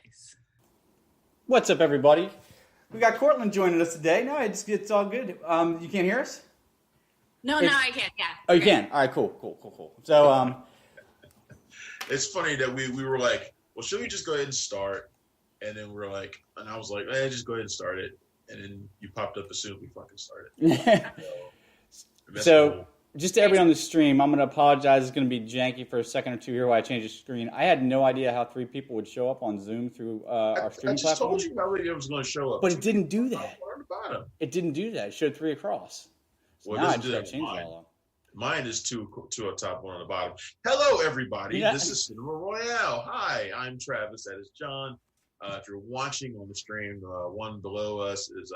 Nice. What's up, everybody? We got Cortland joining us today. No, it's all good. You can't hear us? No, I can. Yeah. Oh, you can. All right, cool. So, it's funny that we were like, well, should we just go ahead and start? And then we're like, and I was like, just go ahead and start it. And then you popped up as soon as we fucking started. So just to everybody on the stream, I'm going to apologize. It's going to be janky for a second or two here while I change the screen. I had no idea how 3 people would show up on Zoom through our stream platform. I just told you how many of was going to show up. But it didn't do that. It didn't do that. It showed 3 across. So well, now it I doesn't just got to change it all up. Mine is two on top, 1 on the bottom. Hello, everybody. Yeah. This is Cinema Royale. Hi, I'm Travis. That is John. If you're watching on the stream, one below us is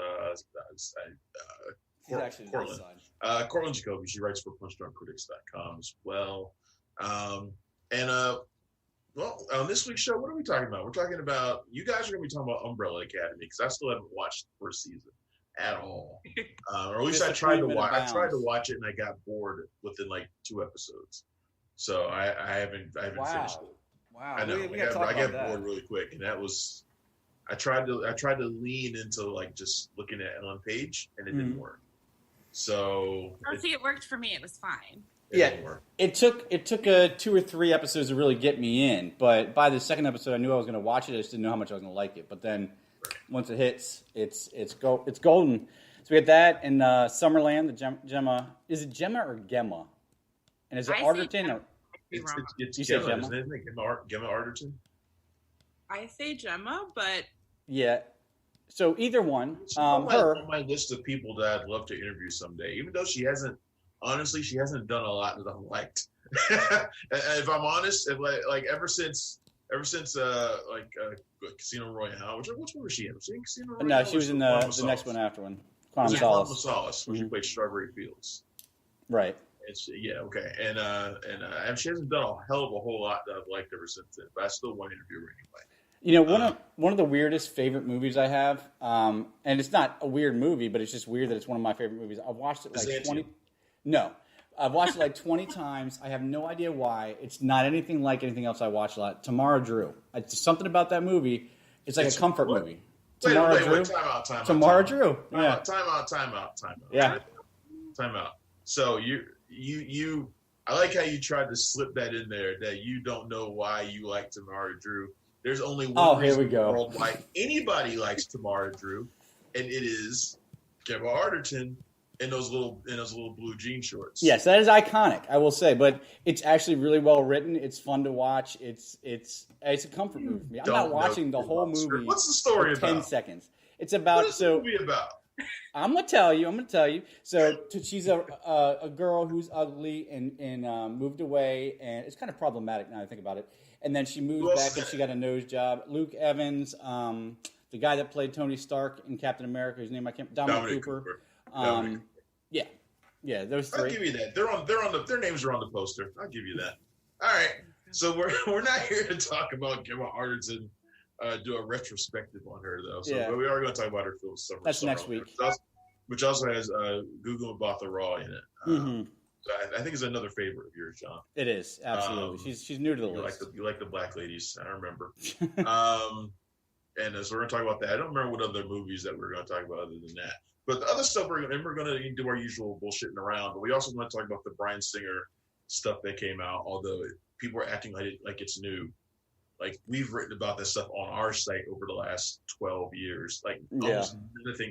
Cortland. Cortland Jacoby. She writes for punchdrunkcritics.com as well. On this week's show, what are we talking about? We're talking about, you guys are going to be talking about Umbrella Academy, because I still haven't watched the first season at all. Or at least I tried to watch it and I got bored within like 2 episodes. So I haven't finished it. Wow. I know. I got bored really quick, and that was. I tried to lean into like just looking at it on page, and it didn't work. So. It worked for me. It was fine. It took 2 or 3 episodes to really get me in, but by the second episode, I knew I was going to watch it. I just didn't know how much I was going to like it. But then, once it hits, it's golden. So we got that and Summerland. The Gemma, is it Gemma or Gemma? And is it Arterton? It's Gemma, Gemma, isn't it? Gemma Arterton? I say Gemma, but... Yeah. So either one. On my list of people that I'd love to interview someday, even though she hasn't done a lot that I've liked. If I'm honest, ever since Casino Royale, which one was she in? Was she in Casino Royale? No, she was in the next one after one. Quantum Solace, where she played Strawberry Fields. Right. Okay. And she hasn't done a hell of a whole lot that I've liked ever since then, but I still want to interview her anyway. You know, one of the weirdest favorite movies I have, and it's not a weird movie, but it's just weird that it's one of my favorite movies. I've watched it like 20. No, I've watched it like 20 times. I have no idea why. It's not anything like anything else I watched a lot. Tamara Drew. It's something about that movie. It's like a comfort movie. Tamara Drew. Tamara Drew. Yeah. Time out. Yeah. Time out. So you. I like how you tried to slip that in there. That you don't know why you like Tamara Drew. There's only one reason in the world why anybody likes Tamara Drew, and it is Gemma Arterton in those little blue jean shorts. Yes, that is iconic, I will say, but it's actually really well written. It's fun to watch. It's a comfort movie for me. I'm not watching the whole movie. What's the story about? 10 seconds. It's about What's the movie about? I'm gonna tell you. So she's a girl who's ugly and moved away, and it's kind of problematic now I think about it. And then she moved back and she got a nose job. Luke Evans, the guy that played Tony Stark in Captain America, his name I can't. Dominic Cooper. Yeah, those 3. I'll give you that. Their names are on the poster. I'll give you that. All right. So we're not here to talk about Gemma Arterton. Do a retrospective on her though. So but we are going to talk about her film Summer. That's next week. Which also has Gugu and Botha Raw in it. So I think it's another favorite of yours, John. It is, absolutely. She's new to the list. You like the black ladies, I remember. And so we're going to talk about that. I don't remember what other movies that we're going to talk about other than that. But the other stuff, we're going to do our usual bullshitting around. But we also want to talk about the Bryan Singer stuff that came out, although people are acting like it's new. Like, we've written about this stuff on our site over the last 12 years. Like, almost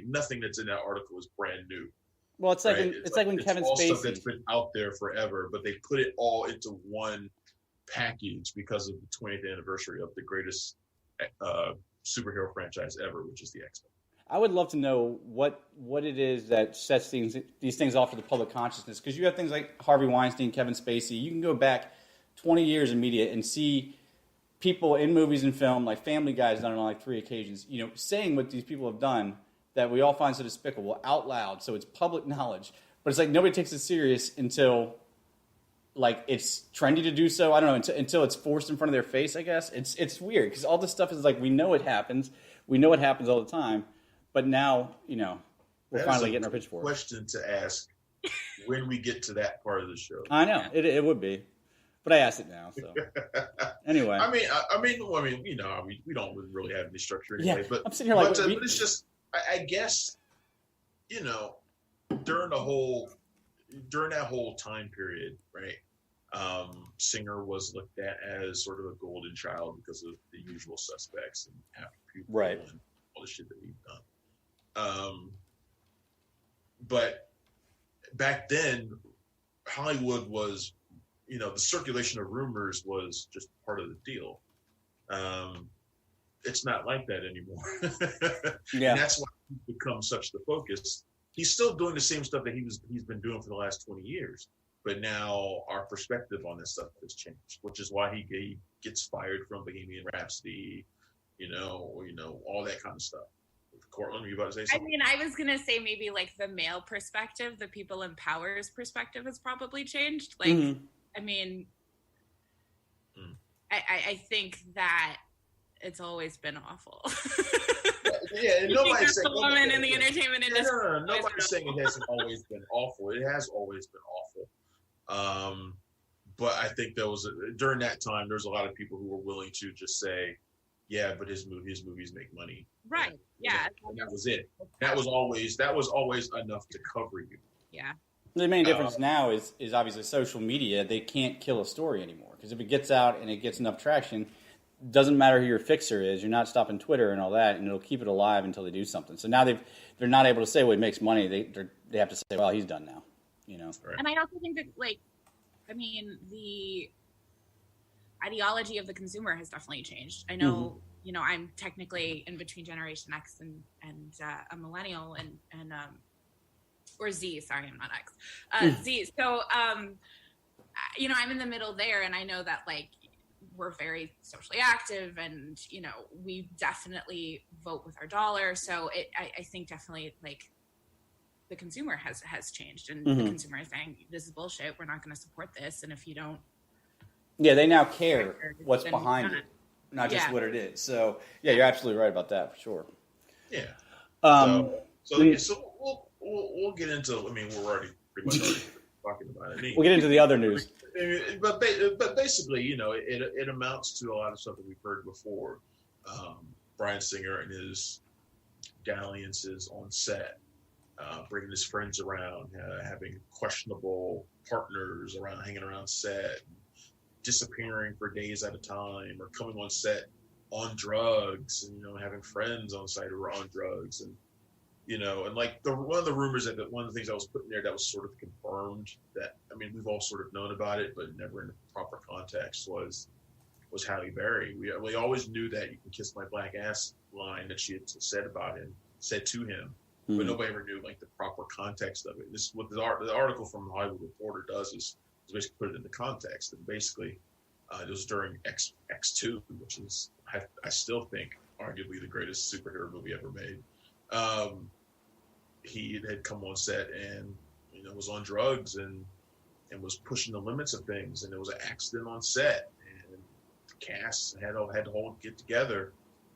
nothing that's in that article is brand new. Well, it's like when Kevin Spacey. Stuff that's been out there forever, but they put it all into one package because of the 20th anniversary of the greatest superhero franchise ever, which is the X-Men. I would love to know what it is that sets these things off for the public consciousness, because you have things like Harvey Weinstein, Kevin Spacey. You can go back 20 years in media and see people in movies and film, like Family Guy's done it on like 3 occasions, saying what these people have done that we all find so despicable out loud. So it's public knowledge, but it's like nobody takes it serious until like it's trendy to do so. I don't know, until it's forced in front of their face, I guess. It's weird because all this stuff is like, we know it happens. We know it happens all the time. But now, we're finally getting our pitchfork. Question to ask when we get to that part of the show. I know, it would be. But I asked it now, so anyway. I mean, we don't really have any structure anyway. Yeah, but I'm sitting here like, but it's just, I guess, during that whole time period, right? Singer was looked at as sort of a golden child because of The Usual Suspects and After People, right, and all the shit that we've done. But back then, Hollywood was, the circulation of rumors was just part of the deal. It's not like that anymore. Yeah. And that's why he's become such the focus. He's still doing the same stuff that he's been doing for the last 20 years. But now our perspective on this stuff has changed, which is why he gets fired from Bohemian Rhapsody, all that kind of stuff. Cortland, were you about to say something? I mean, I was going to say maybe like the male perspective, the people in power's perspective has probably changed. Like, I mean, I think that it's always been awful. Yeah, nobody's saying the woman in the entertainment industry. No, nobody's saying it hasn't always been awful. It has always been awful. But I think during that time, there was a lot of people who were willing to just say, yeah, but his movies make money. Right. Yeah. And that was it. That was always enough to cover you. Yeah. The main difference now is obviously social media. They can't kill a story anymore because if it gets out and it gets enough traction, doesn't matter who your fixer is. You're not stopping Twitter and all that, and it'll keep it alive until they do something. So now they're not able to say, well, he makes money. They have to say, well, he's done now. Right. And I also think that, the ideology of the consumer has definitely changed. I know, I'm technically in between Generation X and a millennial and or Z. Sorry, I'm not X. Z. So, I'm in the middle there, and I know that we're very socially active, and we definitely vote with our dollar. So I think definitely the consumer has changed, and the consumer is saying, this is bullshit. We're not going to support this, and if you don't. Yeah, they now care what's behind it, not just what it is. So, yeah, you're absolutely right about that, for sure. Yeah. So we'll get into, we're already pretty much talking about it. We'll get into the other news. But basically, it amounts to a lot of stuff that we've heard before. Bryan Singer and his dalliances on set, bringing his friends around, having questionable partners hanging around set, disappearing for days at a time, or coming on set on drugs, and having friends on site who are on drugs, and one of the rumors one of the things I was putting there that was sort of confirmed that we've all sort of known about it, but never in the proper context was Halle Berry. We always knew that "you can kiss my black ass" line that she had said to him, but nobody ever knew the proper context of it. This what the article from the Hollywood Reporter does is basically put it into context, and basically it was during X2, which is I still think arguably the greatest superhero movie ever made. He had come on set and was on drugs and was pushing the limits of things, and there was an accident on set, and the cast had to all get together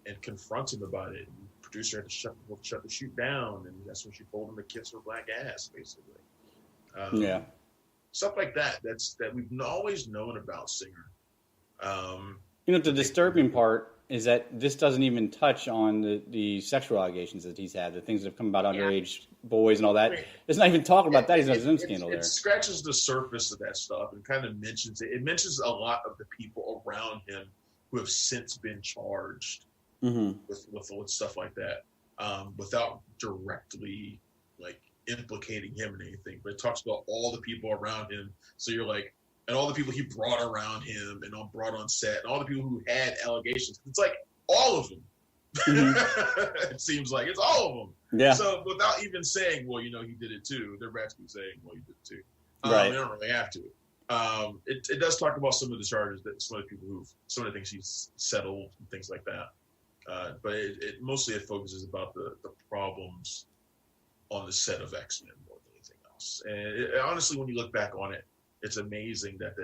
and confront him about it. And the producer had to shut the shoot down, and that's when she told him to kiss her black ass, basically. Stuff like that. That we've always known about Singer. The disturbing part is that this doesn't even touch on the sexual allegations that he's had, the things that have come about underage boys and all that. It's not even talking about that. He's not his own scandal there. It scratches the surface of that stuff and kind of mentions it. It mentions a lot of the people around him who have since been charged with stuff like that, without directly implicating him in anything. But it talks about all the people around him. So you're and all the people he brought around him and brought on set, and all the people who had allegations. It's all of them. It seems like it's all of them. Yeah. So without even saying, well, he did it too, they're basically saying, well, you did it too. Right. They don't really have to. It does talk about some of the charges that some of the things he's settled and things like that. But it mostly focuses about the problems on the set of X-Men more than anything else. And honestly, when you look back on it, it's amazing that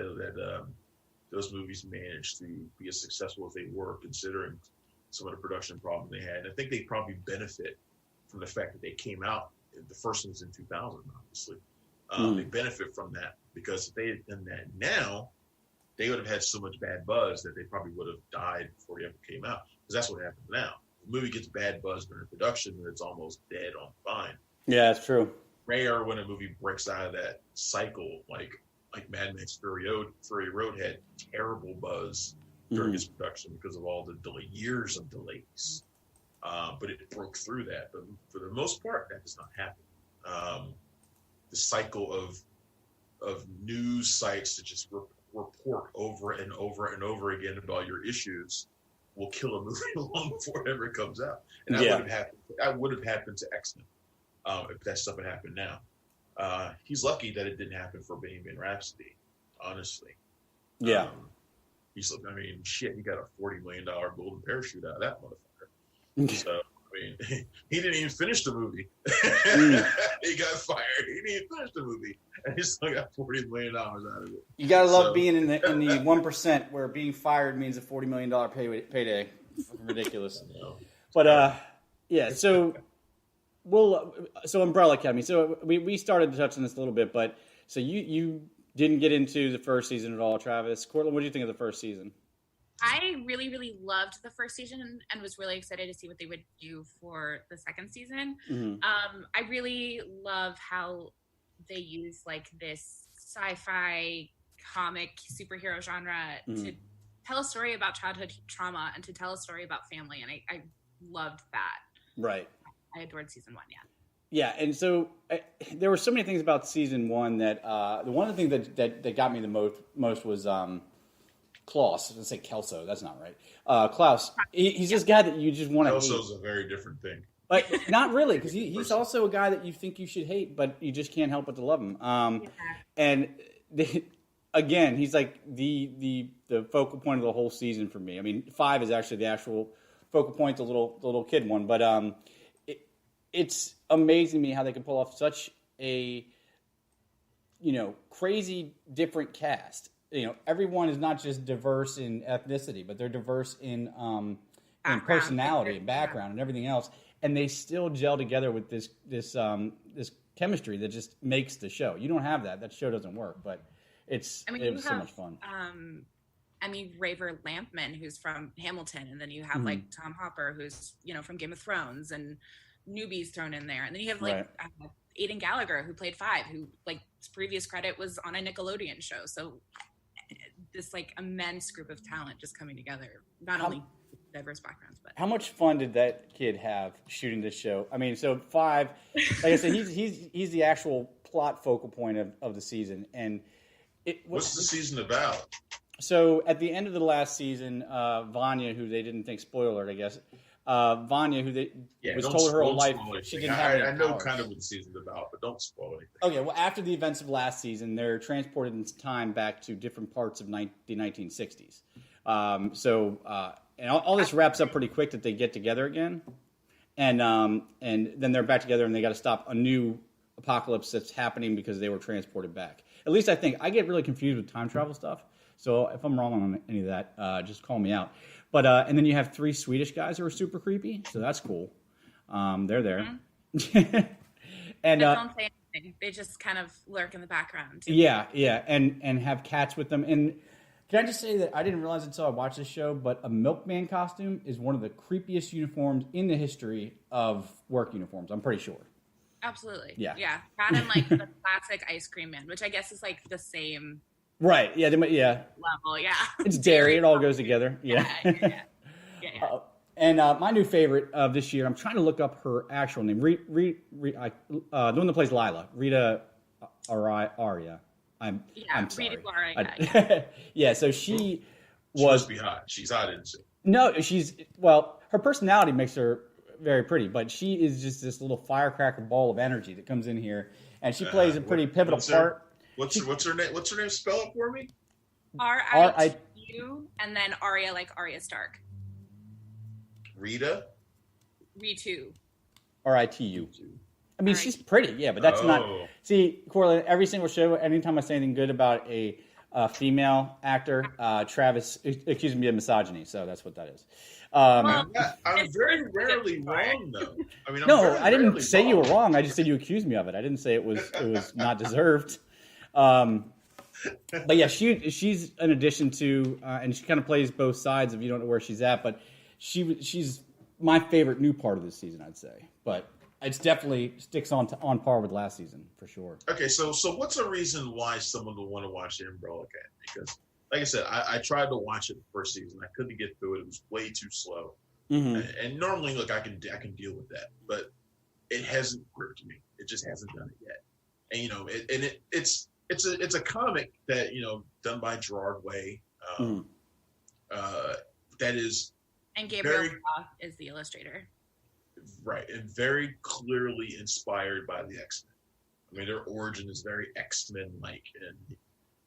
those movies managed to be as successful as they were, considering some of the production problems they had. And I think they probably benefit from the fact that they came out. The first one was in 2000, obviously. They benefit from that, because if they had done that now, they would have had so much bad buzz that they probably would have died before it ever came out. Because that's what happens now. The movie gets bad buzz during production, and it's almost dead on Vine. Yeah, that's true. Rare when a movie breaks out of that cycle, like Mad Max Fury Road had terrible buzz during its production because of all the years of delays. But it broke through that. But for the most part, that does not happen. The cycle of news sites that just report over and over and over again about your issues will kill a movie long before it ever comes out. And that would have happened to X-Men if that stuff had happened now. He's lucky that it didn't happen for Bohemian Rhapsody, honestly. Yeah. He got a $40 million golden parachute out of that motherfucker. So, he didn't even finish the movie. He got fired. He didn't even finish the movie, and he still got $40 million out of it. You gotta love being in the 1% where being fired means a $40 million payday. Ridiculous. But yeah. So Umbrella Academy. So we started to touch on this a little bit, but so you didn't get into the first season at all, Travis. Cortland, what do you think of the first season? I really, really loved the first season and was really excited to see what they would do for the second season. Mm-hmm. I really love how they use like this sci-fi comic superhero genre to tell a story about childhood trauma and to tell a story about family. And I loved that. Right. I adored season 1. Yeah. Yeah, and so there were so many things about season 1 that one of the things that got me the most was Klaus. I was going to say Kelso. That's not right. Klaus. He's this guy that you just want to hate. Kelso's a very different thing. But not really, because he's also a guy that you think you should hate, but you just can't help but to love him. And again, he's like the focal point of the whole season for me. I mean, 5 is actually the actual focal point, the little kid one. But it's amazing to me how they can pull off such a crazy different cast. Everyone is not just diverse in ethnicity, but they're diverse in personality and background and everything else, and they still gel together with this chemistry that just makes the show. You don't have that. That show doesn't work, but it was so much fun. Raver Lampman, who's from Hamilton, and then you have like Tom Hopper, who's from Game of Thrones, and newbies thrown in there, and then you have like Aidan Gallagher, who played 5, who like his previous credit was on a Nickelodeon show. So this like immense group of talent just coming together, not only diverse backgrounds, but how much fun did that kid have shooting this show? I mean, so 5, like I said, he's the actual plot focal point of the season. And what's the season about? So at the end of the last season, Vanya, who they didn't think, spoiler alert, I guess, Vanya, who was told her whole life she didn't have any I know powers. Kind of what the season's about, but don't spoil anything. Okay, well, after the events of last season, they're transported in time back to different parts of the 1960s. And all this wraps up pretty quick that they get together again, and then they're back together and they got to stop a new apocalypse that's happening because they were transported back. At least I think. I get really confused with time travel stuff, so if I'm wrong on any of that, just call me out. But and then you have 3 Swedish guys who are super creepy, so that's cool. They're there. Mm-hmm. And don't say anything. They just kind of lurk in the background. Yeah, and have cats with them. And can I just say that I didn't realize until I watched this show, but a milkman costume is one of the creepiest uniforms in the history of work uniforms. I'm pretty sure. Absolutely. Yeah. That and like the classic ice cream man, which I guess is like the same. Right. Yeah. Level. Yeah. It's dairy. It all goes together. Yeah. Yeah. And my new favorite of this year, I'm trying to look up her actual name. The one that plays Lila, Rita Aria. I'm sorry. Rita Aria. Yeah. So she must be hot. She's hot, isn't she? No, her personality makes her very pretty, but she is just this little firecracker ball of energy that comes in here, and she plays a pretty pivotal part. What's her name? What's her name? Spell it for me. Ritu, and then Arya, like Arya Stark. Rita. Ritu. Ritu. I mean, she's pretty, yeah, but that's not. See, Cortland, every single show, anytime I say anything good about a female actor, Travis accuses me of misogyny, so that's what that is. I'm very rarely wrong, though. I didn't say you were wrong. I just said you accused me of it. I didn't say it was not deserved. But yeah, she's an addition to, and she kind of plays both sides if you don't know where she's at. But she's my favorite new part of this season, I'd say. But it's definitely sticks on par with last season for sure. Okay, so what's a reason why someone would want to watch the Umbrella Academy? Because, like I said, I tried to watch it the first season. I couldn't get through it. It was way too slow. Mm-hmm. And normally, look, I can deal with that, but it hasn't gripped me. It just hasn't done it yet. And it's a comic that done by Gerard Way. That is, and Gabriel Roth is the illustrator. Right, and very clearly inspired by the X-Men. I mean, their origin is very X-Men like,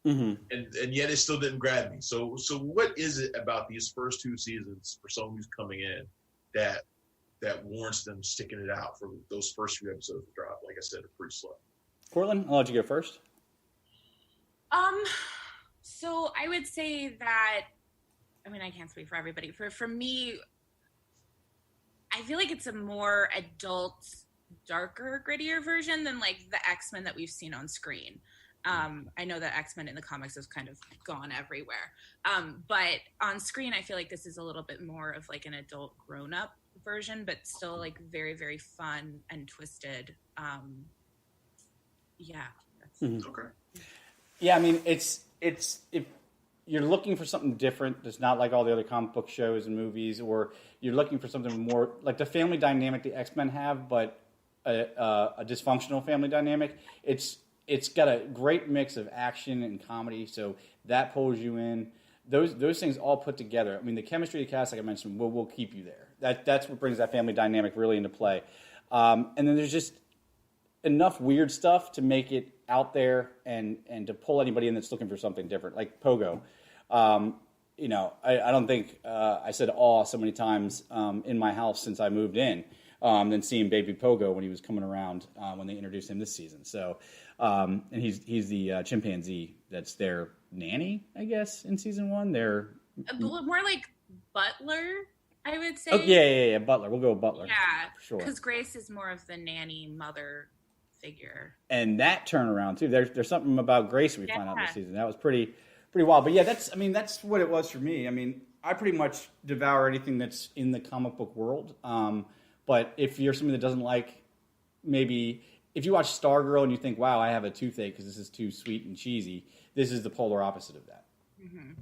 and yet it still didn't grab me. So what is it about these first two seasons for someone who's coming in that warrants them sticking it out for those first few episodes to drop? Like I said, they're pretty slow. Cortland, I'll let you go first. So I would say that, I mean, I can't speak for everybody. For me, I feel like it's a more adult, darker, grittier version than like the X-Men that we've seen on screen. I know that X-Men in the comics has kind of gone everywhere. But on screen, I feel like this is a little bit more of like an adult grown-up version, but still like very, very fun and twisted. Okay. Yeah, I mean, it's if you're looking for something different that's not like all the other comic book shows and movies, or you're looking for something more like the family dynamic the X-Men have, but a dysfunctional family dynamic. It's got a great mix of action and comedy, so that pulls you in. Those things all put together. I mean, the chemistry of the cast, like I mentioned, will keep you there. That's what brings that family dynamic really into play. And then there's just enough weird stuff to make it out there and to pull anybody in that's looking for something different, like Pogo. I don't think I said "aw" so many times in my house since I moved in than seeing Baby Pogo when he was coming around when they introduced him this season. So, and he's the chimpanzee that's their nanny, I guess, in season one. They're more like butler, I would say. Oh, yeah, Butler. We'll go with Butler. Yeah, for sure. Because Grace is more of the nanny mother figure. And that turnaround too. There's something about Grace we find out this season. That was pretty wild. But yeah, that's what it was for me. I mean, I pretty much devour anything that's in the comic book world. But if you're somebody that doesn't like, maybe if you watch Stargirl and you think, wow, I have a toothache because this is too sweet and cheesy, this is the polar opposite of that. Mm-hmm.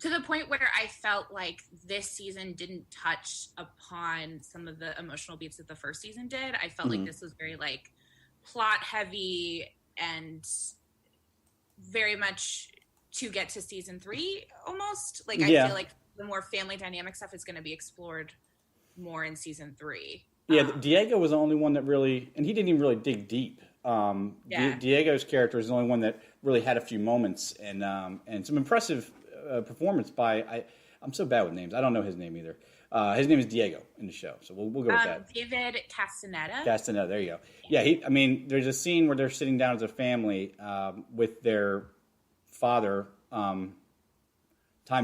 To the point where I felt like this season didn't touch upon some of the emotional beats that the first season did. I felt like this was very like plot heavy and very much to get to season 3 almost. Like I feel like the more family dynamic stuff is going to be explored more in season 3. Yeah, Diego was the only one that really, and he didn't even really dig deep. Diego's character is the only one that really had a few moments and some impressive performance by, I'm so bad with names. I don't know his name either. His name is Diego in the show, so we'll go with that. David Castaneda. Castaneda, there you go. Yeah, there's a scene where they're sitting down as a family with their father. Time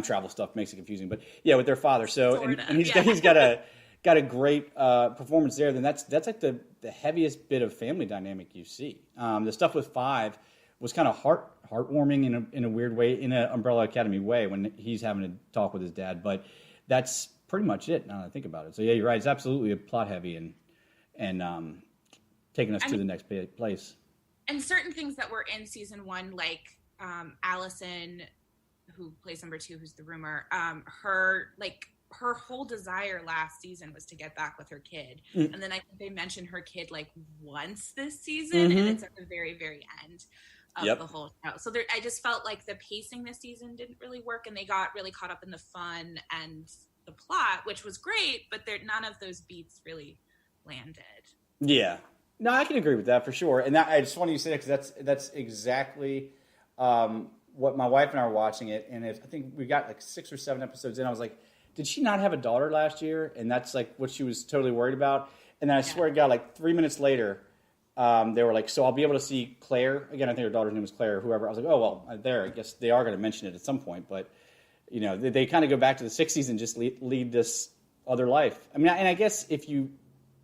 travel stuff makes it confusing, but yeah, with their father. So and he's got a great performance there. Then that's like the heaviest bit of family dynamic you see. The stuff with Five was kind of heartwarming in a weird way, in an Umbrella Academy way, when he's having to talk with his dad. But that's pretty much it now that I think about it. So yeah, you're right. It's absolutely a plot heavy and taking us to the next place. And certain things that were in season 1, like Allison, who plays number 2, who's the rumor, her whole desire last season was to get back with her kid. And then I think they mentioned her kid like once this season, and it's at the very, very end of the whole show. So I just felt like the pacing this season didn't really work, and they got really caught up in the fun and the plot, which was great, but none of those beats really landed. Yeah. No, I can agree with that for sure. And I just wanted you to say that because that's exactly what my wife and I were watching it. And I think we got like 6 or 7 episodes in. I was like, did she not have a daughter last year? And that's like what she was totally worried about. And then I swear to God, like 3 minutes later, they were like, so I'll be able to see Claire. Again, I think her daughter's name was Claire or whoever. I was like, oh, well, I guess they are going to mention it at some point. But, they kind of go back to the 60s and just lead this other life. I mean, and I guess if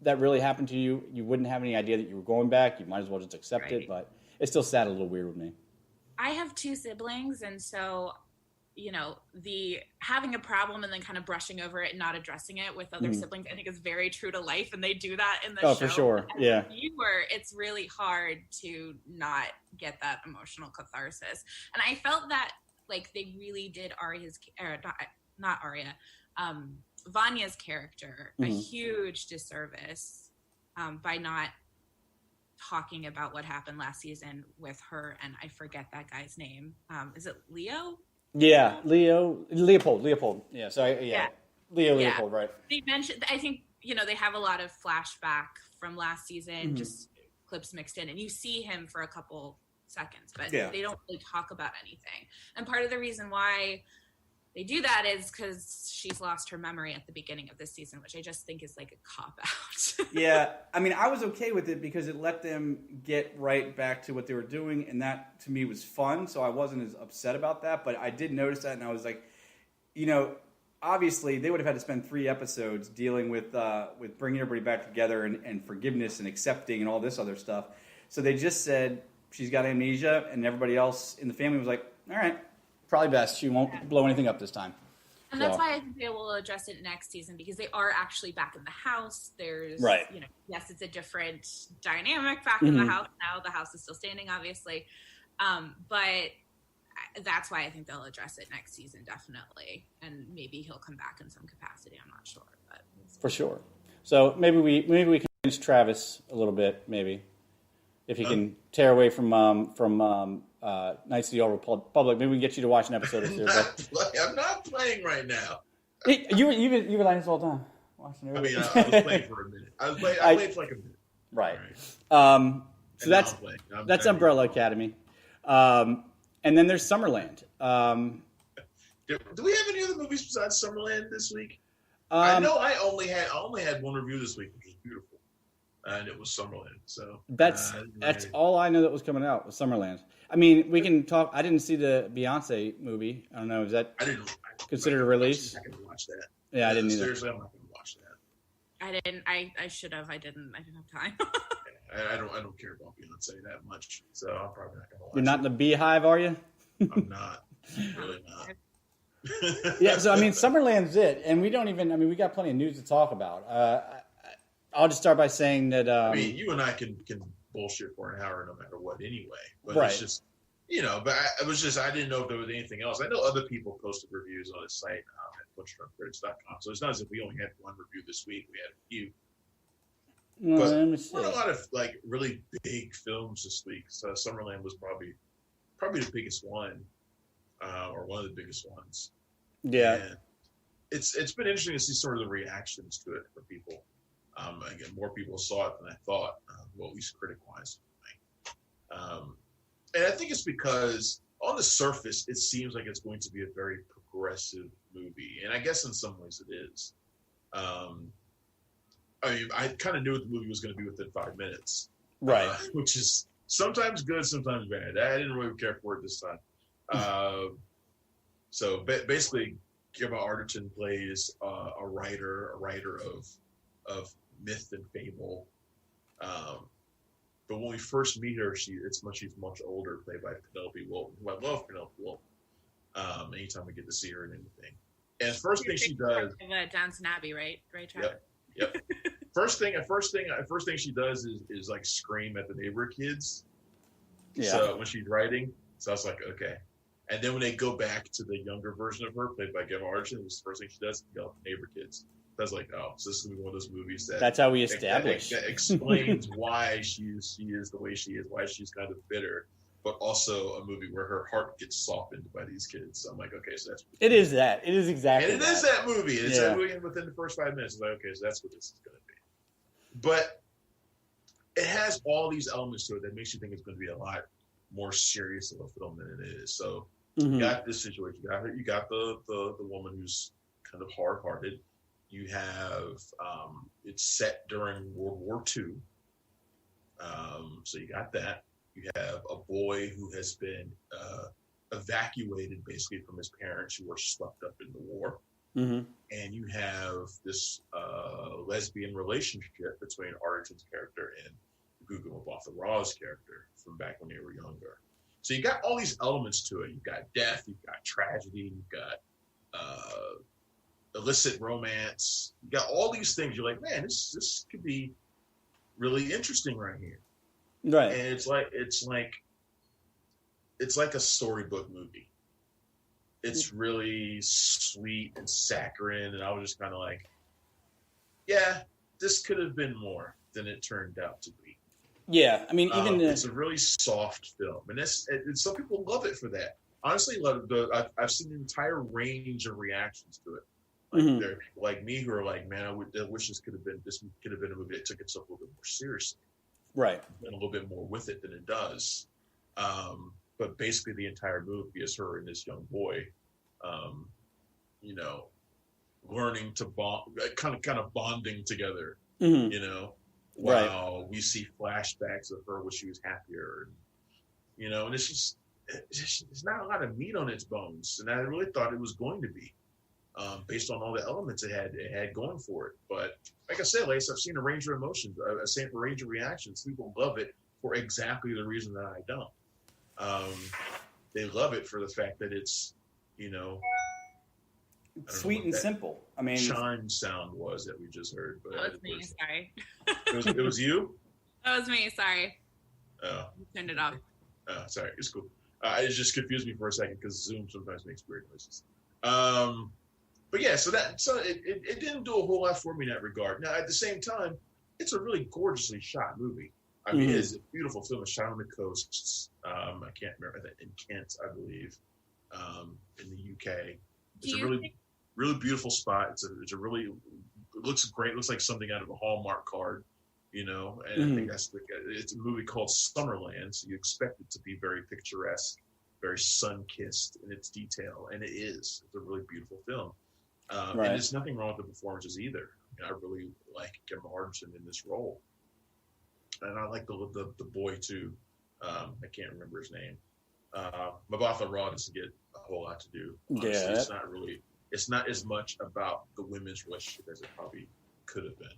that really happened to you, you wouldn't have any idea that you were going back. You might as well just accept it. But it still sat a little weird with me. I have two siblings, and so, you know, the having a problem and then kind of brushing over it and not addressing it with other siblings, I think is very true to life, and they do that in the show. Oh, for sure. Yeah. It's really hard to not get that emotional catharsis. And I felt that, like, they really did Vanya's character a huge disservice by not talking about what happened last season with her, and I forget that guy's name. Is it Leo? Yeah, Leopold. Yeah, sorry. Yeah. Leopold, right. They mentioned, I think, you know, they have a lot of flashback from last season, just clips mixed in, and you see him for a couple seconds, but they don't really talk about anything. And part of the reason why they do that is because she's lost her memory at the beginning of this season, which I just think is like a cop-out. Yeah, I mean, I was okay with it because it let them get right back to what they were doing, and that, to me, was fun, so I wasn't as upset about that, but I did notice that, and I was like, you know, obviously, they would have had to spend 3 episodes dealing with bringing everybody back together and forgiveness and accepting and all this other stuff, so they just said she's got amnesia, and everybody else in the family was like, all right, probably best. She won't blow anything up this time. And that's why I think they will address it next season, because they are actually back in the house. There's, you know, yes, it's a different dynamic back in the house now. The house is still standing, obviously. But that's why I think they'll address it next season, definitely. And maybe he'll come back in some capacity. I'm not sure. But for sure. So maybe we can convince Travis a little bit, maybe. If he can tear away from Knights of the Old Republic, maybe we can get you to watch an episode or two. I'm not playing right now. You've been like this all the time. Watching I mean, I was playing for a minute. I played for like a minute. Right. So that's Umbrella Academy. And then there's Summerland. Do we have any other movies besides Summerland this week? I know I only had one review this week, which was beautiful. And it was Summerland. So that's all I know that was coming out was Summerland. I mean, we can talk. I didn't see the Beyonce movie. I don't know. Is that considered a release? I can watch that. Yeah, I didn't either. Seriously, I'm not going to watch that. I didn't. I should have. I didn't have time. I don't care about Beyonce that much, so I'm probably not going to watch. You're not in the Beehive, are you? I'm not. Really not. Yeah. So I mean, Summerland's it, and we don't even. I mean, we got plenty of news to talk about. I'll just start by saying that. I mean, you and I can bullshit for an hour no matter what, anyway. But it's just, you know. But I didn't know if there was anything else. I know other people posted reviews on his site at pushtruncritics.com. So it's not as if we only had one review this week. We had a few. But there were a lot of like really big films this week. So Summerland was probably the biggest one, or one of the biggest ones. Yeah. And it's been interesting to see sort of the reactions to it for people. Again, more people saw it than I thought, well, at least critic-wise. And I think it's because on the surface, it seems like it's going to be a very progressive movie. And I guess in some ways it is. I mean, I kind of knew what the movie was going to be within 5 minutes. Right. Which is sometimes good, sometimes bad. I didn't really care for it this time. So basically, Gemma Arterton plays a writer of myth and fable. But when we first meet her, she's much older, played by Penelope Wilton, who I love Penelope Wilton. Anytime we get to see her in anything. And first thing she does, Downton Abbey, right, Travis? Yep. First thing she does is like scream at the neighbor kids. Yeah. So when she's writing, so I was like, okay. And then when they go back to the younger version of her, played by Gemma Arterton, the first thing she does is yell at the neighbor kids. I was like, oh, so this is one of those movies that's how we establish. That explains why she is the way she is, why she's kind of bitter, but also a movie where her heart gets softened by these kids. So I'm like, okay, so that's what it is. That it is exactly. And it is that movie. It's that movie within the first 5 minutes. I'm like, okay, so that's what this is going to be. But it has all these elements to it that makes you think it's going to be a lot more serious of a film than it is. So you got this situation. You got the woman who's kind of hard-hearted. You have it's set during World War II, so you got that. You have a boy who has been evacuated basically from his parents who were swept up in the war, and you have this lesbian relationship between Arterton's character and Gugu Mbatha-Raw's character from back when they were younger. So you got all these elements to it. You've got death, you've got tragedy, you've got illicit romance. You got all these things. You're like, man, this could be really interesting right here. Right. And it's like a storybook movie. It's really sweet and saccharine, and I was just kind of like, yeah, this could have been more than it turned out to be. Yeah, I mean, even it's a really soft film, and some people love it for that. Honestly, I've seen an entire range of reactions to it. Like there are people like me who are like, man, I wish this could have been a movie that took itself a little bit more seriously, right, and a little bit more with it than it does. But basically, the entire movie is her and this young boy, learning to bond, kind of bonding together, while we see flashbacks of her when she was happier, and it's just there's not a lot of meat on its bones, and I really thought it was going to be, based on all the elements it had going for it. But like I said, Lace, I've seen a range of emotions, a range of reactions. People love it for exactly the reason that I don't. They love it for the fact that it's, sweet and simple. I mean, chime sound was that we just heard, but that was me. Sorry. It was you. That was me. Sorry. Oh, you turned it off. Oh, sorry. It's cool. It just confused me for a second because Zoom sometimes makes weird noises. But yeah, so it didn't do a whole lot for me in that regard. Now, at the same time, it's a really gorgeously shot movie. I mean, it's a beautiful film. It's shot on the coasts. I can't remember that, in Kent, I believe, in the UK. It's a really beautiful spot. It looks great. It looks like something out of a Hallmark card, and I think it's a movie called Summerland, so you expect it to be very picturesque, very sun-kissed in its detail, and it is. It's a really beautiful film. And there's nothing wrong with the performances either. I really like Gemma Arterton in this role. And I like the boy too. I can't remember his name. Mabatha Raw doesn't get a whole lot to do. Honestly. Yeah, it's not as much about the women's relationship as it probably could have been.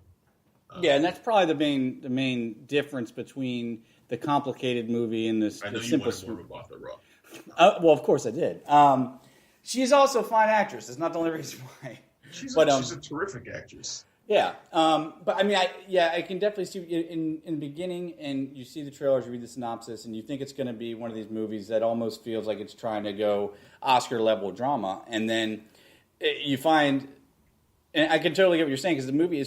Yeah, and that's probably the main difference between the complicated movie and this. I know the you simple wanted more Mabatha Raw. Well, of course I did. She's also a fine actress. That's not the only reason why. She's a terrific actress. Yeah, but I mean, I can definitely see in the beginning, and you see the trailers, you read the synopsis, and you think it's going to be one of these movies that almost feels like it's trying to go Oscar level drama, and then you find, and I can totally get what you're saying because the movie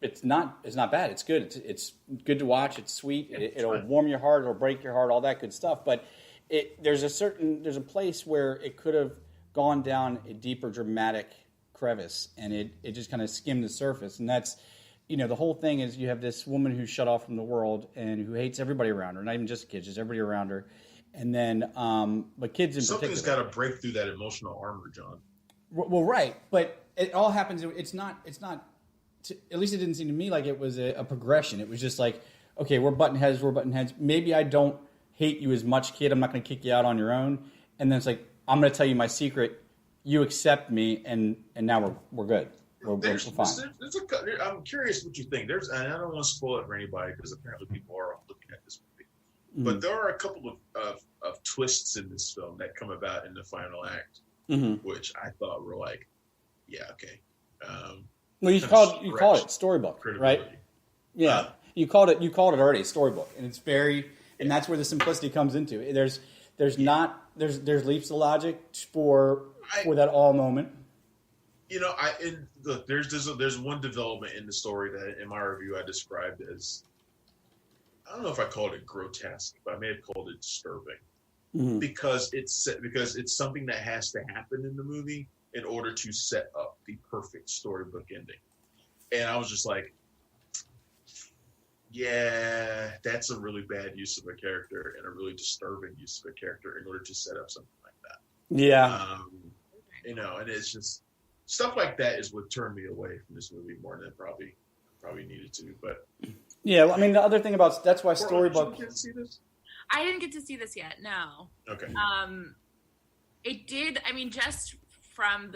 it's not bad. It's good. It's good to watch. It's sweet. It'll warm your heart. It'll break your heart. All that good stuff. But there's a place where it could have gone down a deeper dramatic crevice, and it just kind of skimmed the surface. And that's, the whole thing is you have this woman who's shut off from the world and who hates everybody around her, not even just kids, just everybody around her. And then, but kids in particular. Something's got to break through that emotional armor, John. Well, right, but it all happens. It's not. At least it didn't seem to me like it was a progression. It was just like, okay, we're button heads. Maybe I don't hate you as much, kid. I'm not going to kick you out on your own. And then it's like, I'm going to tell you my secret. You accept me, and now we're good. We're fine. I'm curious what you think. And I don't want to spoil it for anybody because apparently people are looking at this movie. Mm-hmm. But there are a couple of twists in this film that come about in the final act, which I thought were like, yeah, okay. Well, you call it storybook, right? Yeah, you called it already storybook, and it's and that's where the simplicity comes into. There's leaps of logic for that all moment. There's one development in the story that in my review I described as, I don't know if I called it grotesque, but I may have called it disturbing, because it's something that has to happen in the movie in order to set up the perfect storybook ending. And I was just like, yeah, that's a really bad use of a character and a really disturbing use of a character in order to set up something like that. Yeah. And it's just stuff like that is what turned me away from this movie more than it probably needed to. But yeah, well, I mean, the other thing about that's why storybook. Did you get to see this? I didn't get to see this yet. No. Okay. It did. I mean, just from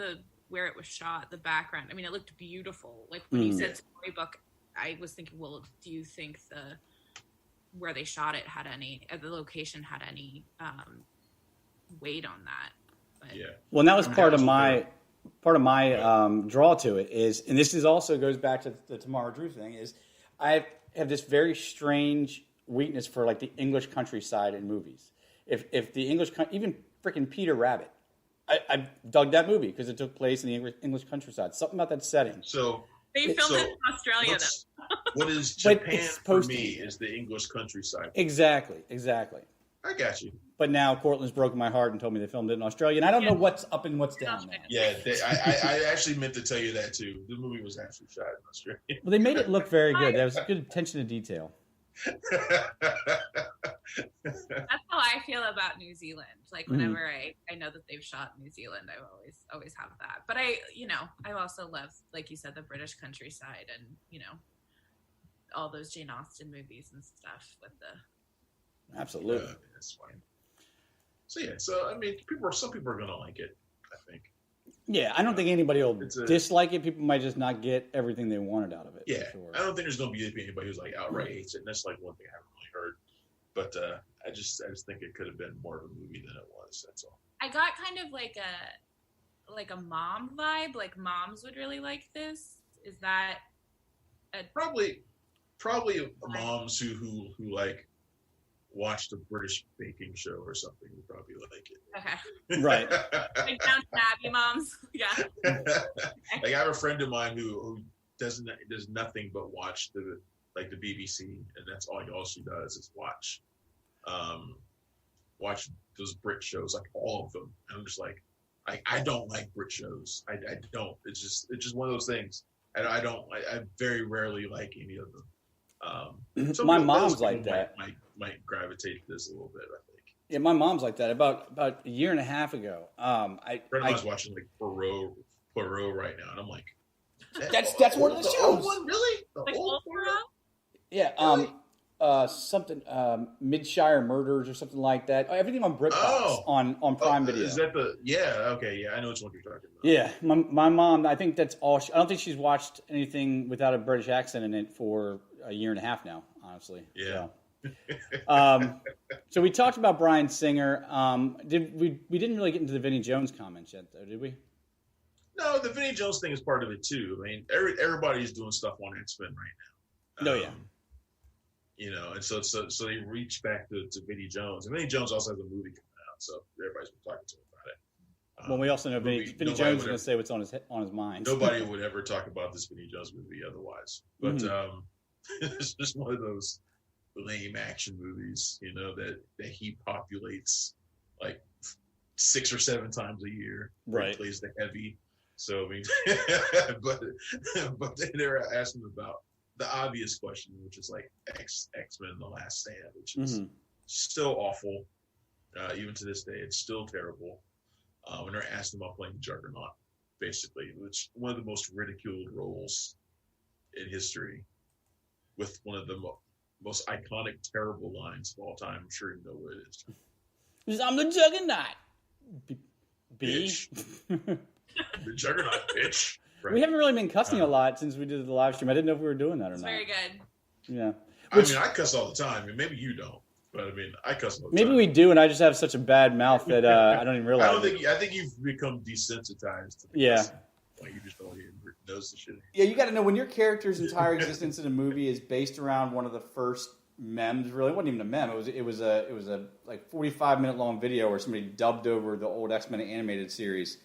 where it was shot, the background. I mean, it looked beautiful. Like when you said storybook, I was thinking, well, do you think where they shot it had any, the location had any weight on that. But, yeah. Well, and that was part of my draw to it is, and this is also goes back to the Tamara Drew thing, is I have this very strange weakness for like the English countryside in movies. If the English, even freaking Peter Rabbit, I dug that movie because it took place in the English countryside. Something about that setting. So they filmed it in Australia. What is Japan for me is the English countryside. Exactly. I got you. But now Cortland's broken my heart and told me they filmed it in Australia, and I don't know what's up and what's down there. Yeah, I actually meant to tell you that too. The movie was actually shot in Australia. Well, they made it look very good. There was good attention to detail. That's how I feel about New Zealand. Like whenever I know that they've shot New Zealand, I always have that. But I also love, like you said, the British countryside and, all those Jane Austen movies and stuff with the. Absolutely. Yeah, that's fine. So I mean, some people are gonna like it, I think. Yeah, I don't think anybody will dislike it. People might just not get everything they wanted out of it. Yeah, for sure. I don't think there's going to be anybody who's like outright hates it. And that's like one thing I haven't really heard. But I just think it could have been more of a movie than it was. That's all. I got kind of like a mom vibe. Like moms would really like this. Is that probably moms who like watched a British baking show or something would probably like it. Okay. Right. Like Downton Abbey moms. Yeah. Like I have a friend of mine who does nothing but watch the BBC, and that's all she does is watch those Brit shows, like all of them. And I'm just like, I don't like Brit shows. I don't. It's just one of those things. And I very rarely like any of them. My mom's like that. Might gravitate to this a little bit, I think. Yeah, my mom's like that. About a year and a half ago, I was watching like Poirot right now, and I'm like, that's one of the shows. Old one, really? The like old Poirot? Yeah, really? Something Midshire Murders or something like that. Everything on BritBox on Prime Video. Is that the? Yeah, okay, yeah, I know which one you're talking about. Yeah, my mom. I think that's all. I don't think she's watched anything without a British accent in it for a year and a half now. Honestly. Yeah. So we talked about Bryan Singer. We didn't really get into the Vinnie Jones comments yet, though, did we? No, the Vinnie Jones thing is part of it too. I mean, everybody's doing stuff on X-Men right now. And so they reach back to Vinnie Jones, and Vinnie Jones also has a movie coming out, so everybody's been talking to him about it. Well, we also know Vinnie Jones is going to say what's on his mind. Nobody would ever talk about this Vinnie Jones movie otherwise, but it's just one of those lame action movies, that he populates like 6 or 7 times a year. Right. He plays the heavy. So I mean, but they're asking about the obvious question, which is like X-Men: The Last Stand, which is still awful. Even to this day, it's still terrible. When they're asking about playing Juggernaut, basically, which one of the most ridiculed roles in history, with one of the most iconic, terrible lines of all time. I'm sure you know what it is. I'm the Juggernaut. Bitch. The Juggernaut, bitch. Right. We haven't really been cussing a lot since we did the live stream. I didn't know if we were doing that or not. Very good. Yeah. I mean, I cuss all the time, and maybe you don't. But I mean, I cuss all the time. Maybe we do, and I just have such a bad mouth that I don't even realize. I think you've become desensitized to cussing. Like you just don't even notice the shit. Yeah, you got to know when your character's entire existence in a movie is based around one of the first memes. Really, it wasn't even a meme. It was a like 45-minute long video where somebody dubbed over the old X-Men animated series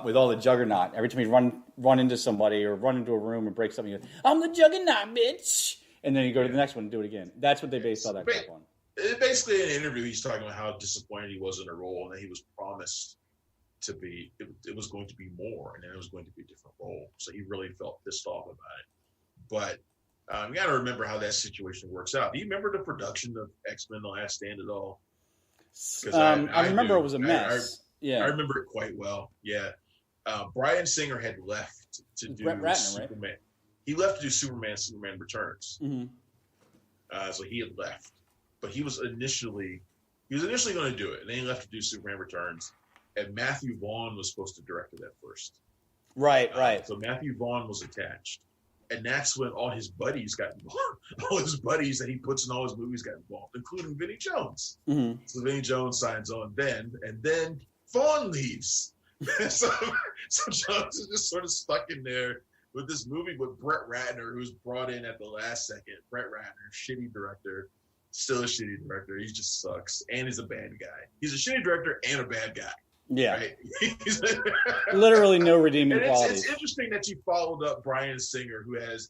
with all the Juggernaut. Every time you run into somebody or run into a room and break something, you go, I'm the Juggernaut, bitch. And then you go to the next one and do it again. That's what they based all that crap on. Basically, in an interview, he's talking about how disappointed he was in a role and that he was promised to be, it was going to be more, and then it was going to be a different role. So he really felt pissed off about it. But you got to remember how that situation works out. Do you remember the production of X-Men: The Last Stand at all? I remember it was a mess. I remember it quite well. Yeah. Bryan Singer had left to do Superman. Right? He left to do Superman Returns. Mm-hmm. So he had left. But he was initially going to do it, and then he left to do Superman Returns. And Matthew Vaughn was supposed to direct it at first. Right. So Matthew Vaughn was attached. And that's when all his buddies got involved. All his buddies that he puts in all his movies got involved, including Vinnie Jones. Mm-hmm. So Vinnie Jones signs on then, and then Vaughn leaves. so Jones is just sort of stuck in there with this movie with Brett Ratner, who's brought in at the last second. Brett Ratner, shitty director, still a shitty director. He just sucks, and he's a bad guy. He's a shitty director and a bad guy. Yeah, right? Literally no redeeming qualities. It's interesting that you followed up Bryan Singer, who has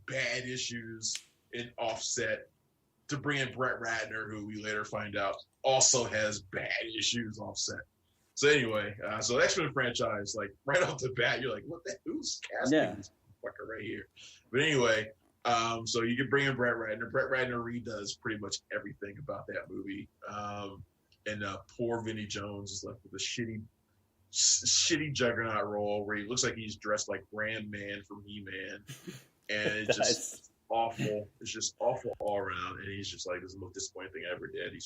bad issues in Offset, to bring in Brett Ratner, who we later find out also has bad issues Offset. So anyway, so X-Men franchise, like right off the bat, you're like, what the who's casting this fucker right here? But anyway, so you can bring in Brett Ratner. Brett Ratner redoes pretty much everything about that movie. And poor Vinnie Jones is left with a shitty Juggernaut role where he looks like he's dressed like Ram Man from He-Man, and it's just awful. It's just awful all around, and he's just like, this is the most disappointing thing I ever did. He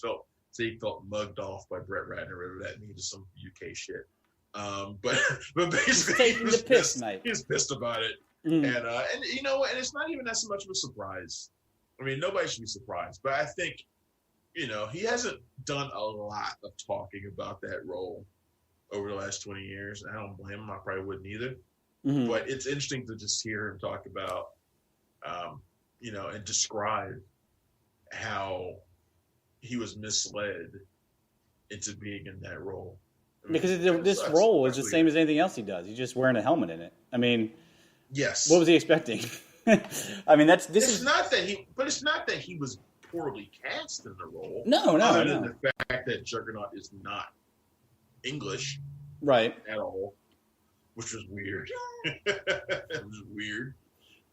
felt mugged off by Brett Ratner, whatever that means, some UK shit. But basically, he was pissed about it, and you know, and it's not even that so much of a surprise. I mean, nobody should be surprised, but I think, you know, he hasn't done a lot of talking about that role over the last 20 years. I don't blame him. I probably wouldn't either. Mm-hmm. But it's interesting to just hear him talk about, you know, and describe how he was misled into being in that role. I mean, because this role is the same as anything else he does. He's just wearing a helmet in it. I mean, yes. What was he expecting? I mean, it's not that he was poorly cast in the role. No. Other than the fact that Juggernaut is not English, right, at all, which was weird. It was weird.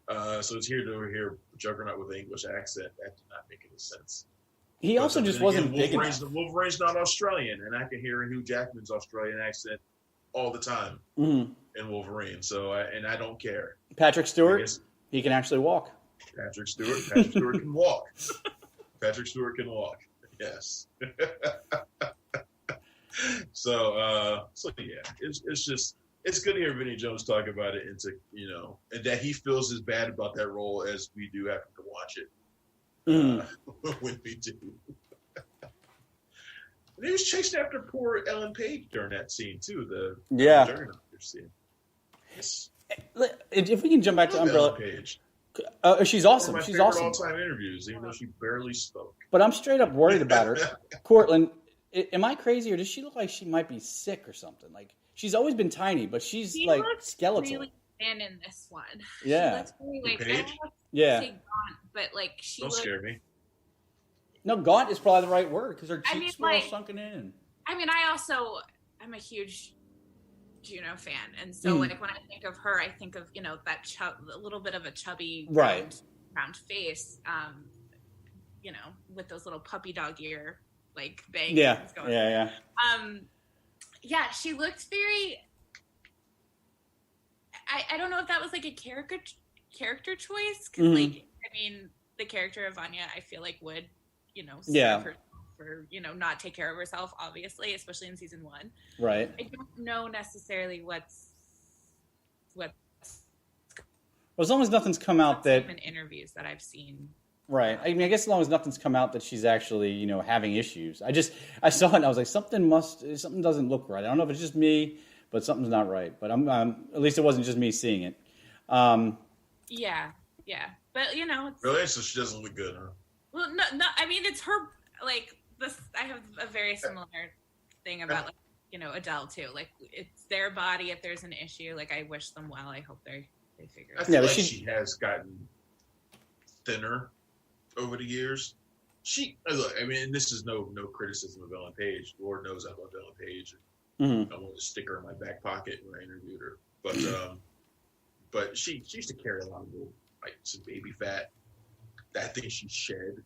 So it's here to hear Juggernaut with an English accent. That did not make any sense. He also just wasn't big enough. Wolverine's not Australian, and I can hear Hugh Jackman's Australian accent all the time in Wolverine. So I don't care. Patrick Stewart, he can actually walk. Patrick Stewart can walk. Patrick Stewart can walk. Yes. So yeah, it's good to hear Vinnie Jones talk about it, and to, you know, and that he feels as bad about that role as we do having to watch it. When we do. And he was chasing after poor Ellen Page during that scene too. The Juggernaut scene. Yes. If we can jump back to Umbrella Page. She's awesome. One of my She's awesome. all-time interviews, even though she barely spoke. But I'm straight up worried about her. Cortland, am I crazy, or does she look like she might be sick or something? Like, she's always been tiny, but she's like skeletal. Really thin in this one. Yeah. She looks really like, I don't know if gaunt, but like she don't scare me. No, gaunt is probably the right word because her cheeks were all sunken in. I mean, I'm a huge Juno fan, and so like when I think of her, I think of, you know, that a little bit of a chubby round face, you know, with those little puppy dog ear like bangs going on. Yeah, she looked very. I don't know if that was like a character choice, because like, I mean, the character of Vanya, I feel like would, you know, serve her for, you know, not take care of herself, obviously, especially in season 1. Right. I don't know necessarily what's well, as long as nothing's come out that in interviews that I've seen. Right. I mean, I guess as long as nothing's come out that she's actually, you know, having issues. I saw it and I was like, something doesn't look right. I don't know if it's just me, but something's not right. But I'm at least it wasn't just me seeing it. Yeah. But, you know, really, so she doesn't look good, huh? Well, no. I mean, it's her. Like this, I have a very similar thing about, like, you know, Adele too. Like, it's their body. If there's an issue, like, I wish them well. I hope they figure it out. I feel like she has gotten thinner over the years. Look, I mean, this is no criticism of Ellen Page. Lord knows I love Ellen Page. I wanted to stick her in my back pocket when I interviewed her. But she used to carry a lot of like some baby fat. That thing she shed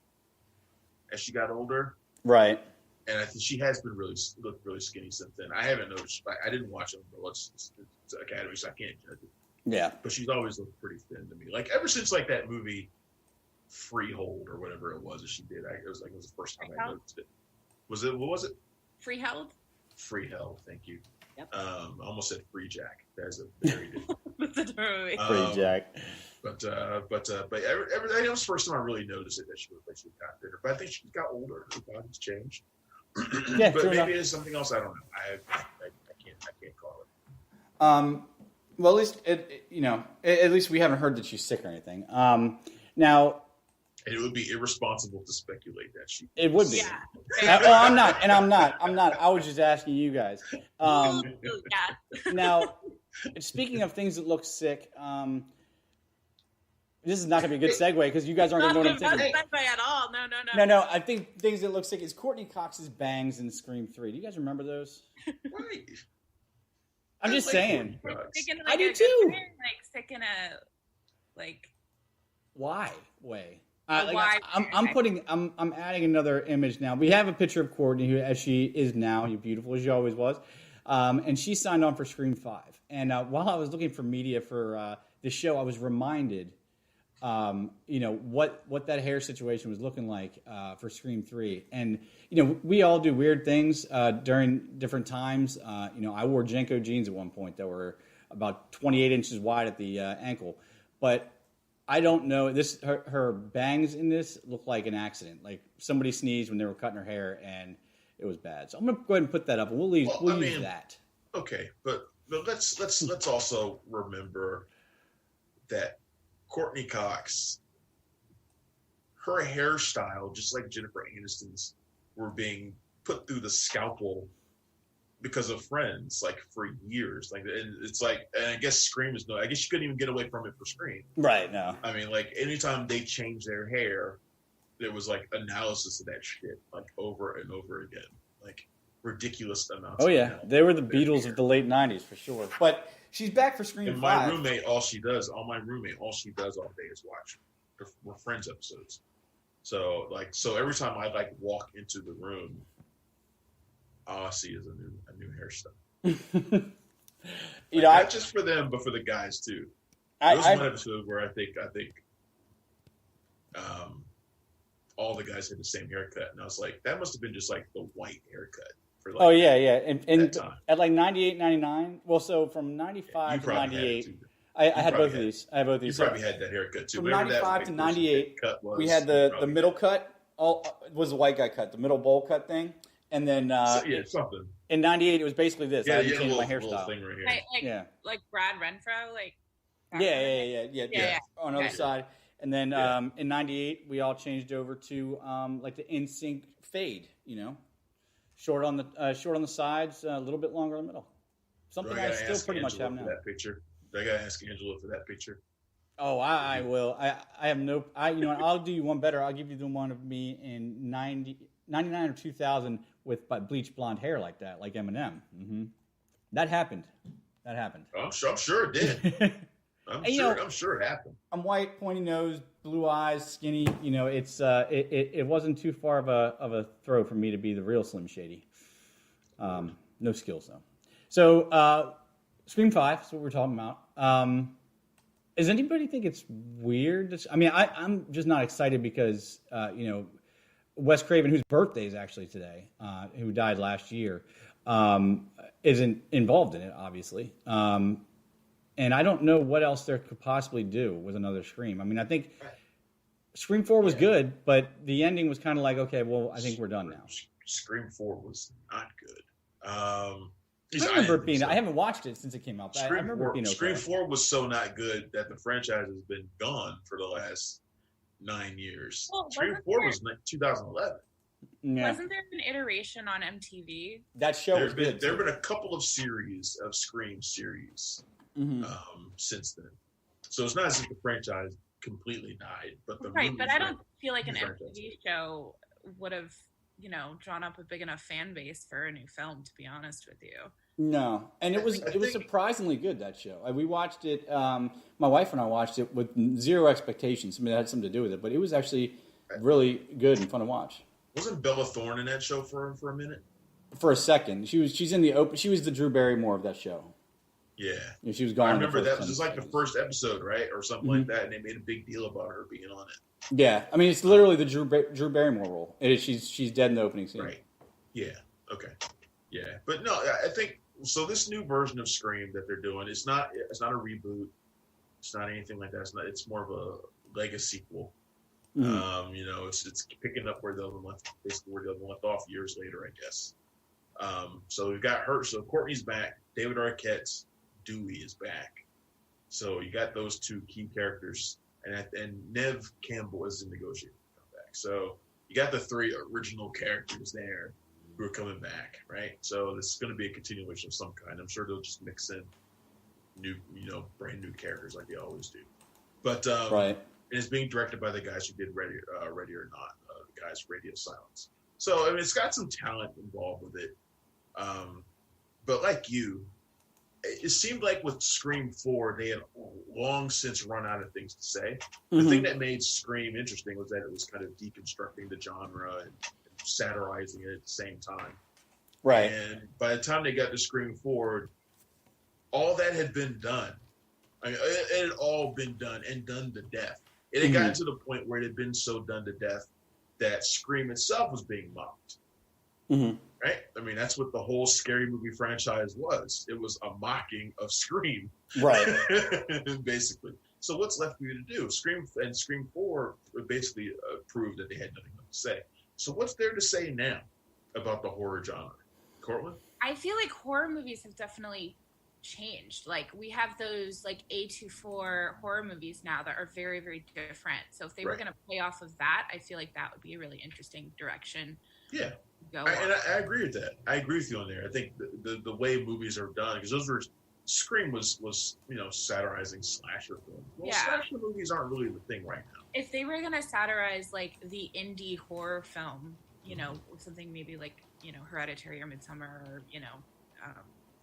as she got older. Right. And I think she has been looked really skinny since then. I haven't noticed. I didn't watch it, but it's Academy, so I can't judge it. Yeah. But she's always looked pretty thin to me. Like, ever since, like, that movie Freehold or whatever it was that she did. It was the first time I noticed it. What was it? Freeheld? Freeheld, thank you. Yep. I almost said Free Jack. That's a very different. That's a different movie. Free Jack. But that was the first time I really noticed it that she looked like she got thinner. But I think she got older. Her body's changed. Yeah, but maybe enough. it's something else. I don't know. I can't call it. Well, at least at least we haven't heard that she's sick or anything. Now, and it would be irresponsible to speculate that she. It would be. Yeah. Well, I'm not. I was just asking you guys. Yeah. Now, speaking of things that look sick, this is not going to be a good segue because you guys aren't going to know what I'm thinking. Not a segue at all. No. No. I think things that look sick is Courtney Cox's bangs in Scream 3. Do you guys remember those? Right. I'm just saying. I do too. Like sick in a Why way? Why? I'm adding another image now. We have a picture of Courtney, who as she is now, beautiful as she always was, and she signed on for Scream 5. And while I was looking for media for the show, I was reminded, what that hair situation was looking like for Scream 3. And we all do weird things during different times. I wore Jenko jeans at one point that were about 28 inches wide at the ankle, but I don't know. Her bangs in this look like an accident. Like somebody sneezed when they were cutting her hair, and it was bad. So I'm gonna go ahead and put that up. We'll use that. Okay, but let's also remember that Courtney Cox, her hairstyle, just like Jennifer Aniston's, were being put through the scalpel because of Friends, like for years. Like, and it's like, and I guess Scream is no. I guess you couldn't even get away from it for Scream. Right. No. I mean, like anytime they changed their hair, there was like analysis of that shit, like over and over again, like ridiculous amounts. Oh yeah, they were the Beatles of the late '90s for sure. But she's back for Scream 5. And my roommate, all she does all day is watch her Friends episodes. So every time I walk into the room, all I see is a new hairstyle. Not just for them, but for the guys too. There was one episode where I think all the guys had the same haircut, and I was like, that must have been just like the white haircut. For oh yeah, and at like 98, 99. Well, so from 95 to 98, I had both of these. You probably had that haircut too. From 95 to 98, we had the middle cut. Was the white guy cut, the middle bowl cut thing. And then something. In 98, it was basically this. Yeah, I had to change my hairstyle. Thing right here. Like Brad Renfro, Yeah. On the other side. And then in 98, we all changed over to like the NSYNC fade, short on the sides, a little bit longer in the middle. Something I still pretty much have now. That picture. I gotta ask Angela for that picture. Oh, I will. I have no. I'll do you one better. I'll give you the one of me in 99 or 2000 with bleached blonde hair like that, like Eminem. Mm-hmm. That happened. I'm sure it did. I'm sure it happened. I'm white, pointy nose, blue eyes, skinny. It wasn't too far of a throw for me to be the real Slim Shady. No skills though. So Scream 5 is what we're talking about. Does anybody think it's weird? I'm just not excited because Wes Craven, whose birthday is actually today, who died last year, isn't involved in it, obviously. And I don't know what else there could possibly do with another Scream. I think Scream 4 was good, but the ending was kind of like, okay, well, I think we're done now. Scream 4 was not good. I remember it being. I haven't watched it since it came out. I remember it being okay. Scream 4 was so not good that the franchise has been gone for the last 9 years. Well, Scream 4 was 2011. Yeah. Wasn't there an iteration on MTV? That show was good. There have been a couple of series of Scream series since then. So it's not as if the franchise completely died, but but I don't feel like an MTV show would have, drawn up a big enough fan base for a new film. To be honest with you. No, and it was surprisingly good, that show. We watched it. My wife and I watched it with zero expectations. That had something to do with it, but it was actually really good and fun to watch. Wasn't Bella Thorne in that show for a minute? For a second, she's in the open. She was the Drew Barrymore of that show. Yeah, she was gone. I remember that was just like the first episode, right, or something like that, and they made a big deal about her being on it. Yeah, it's literally the Drew Barrymore role. She's dead in the opening scene. Right. Yeah. Okay. Yeah, but no, I think so this new version of Scream that they're doing, it's not a reboot. It's not anything like that. It's more of a legacy sequel. Mm-hmm. It's picking up where the other one left off years later, I guess. So we've got her. So Courtney's back. David Arquette's Dewey is back. So you got those two key characters, and Neve Campbell is in negotiating to come back. So you got the three original characters there who are coming back, right? So this is going to be a continuation of some kind. I'm sure they'll just mix in new, brand new characters like they always do. But right. And it's being directed by the guys who did Ready or Not, the guys Radio Silence. So I mean, it's got some talent involved with it. But like you, it seemed like with Scream 4, they had long since run out of things to say. The thing that made Scream interesting was that it was kind of deconstructing the genre and satirizing it at the same time. Right. And by the time they got to Scream 4, all that had been done. I mean, it had all been done and done to death. It had gotten to the point where it had been so done to death that Scream itself was being mocked. Mm-hmm. Right? I mean, that's what the whole Scary Movie franchise was. It was a mocking of Scream. Right. Basically. So what's left for you to do? Scream 4 basically proved that they had nothing left to say. So what's there to say now about the horror genre? Cortland? I feel like horror movies have definitely changed. Like, we have those like A24 horror movies now that are very, very different. So if they were going to play off of that, I feel like that would be a really interesting direction. Yeah. And I agree with that. I agree with you on there. I think the way movies are done, because Scream was satirizing slasher films. Well, slasher movies aren't really the thing right now. If they were going to satirize like the indie horror film, something maybe like, Hereditary or Midsummer or,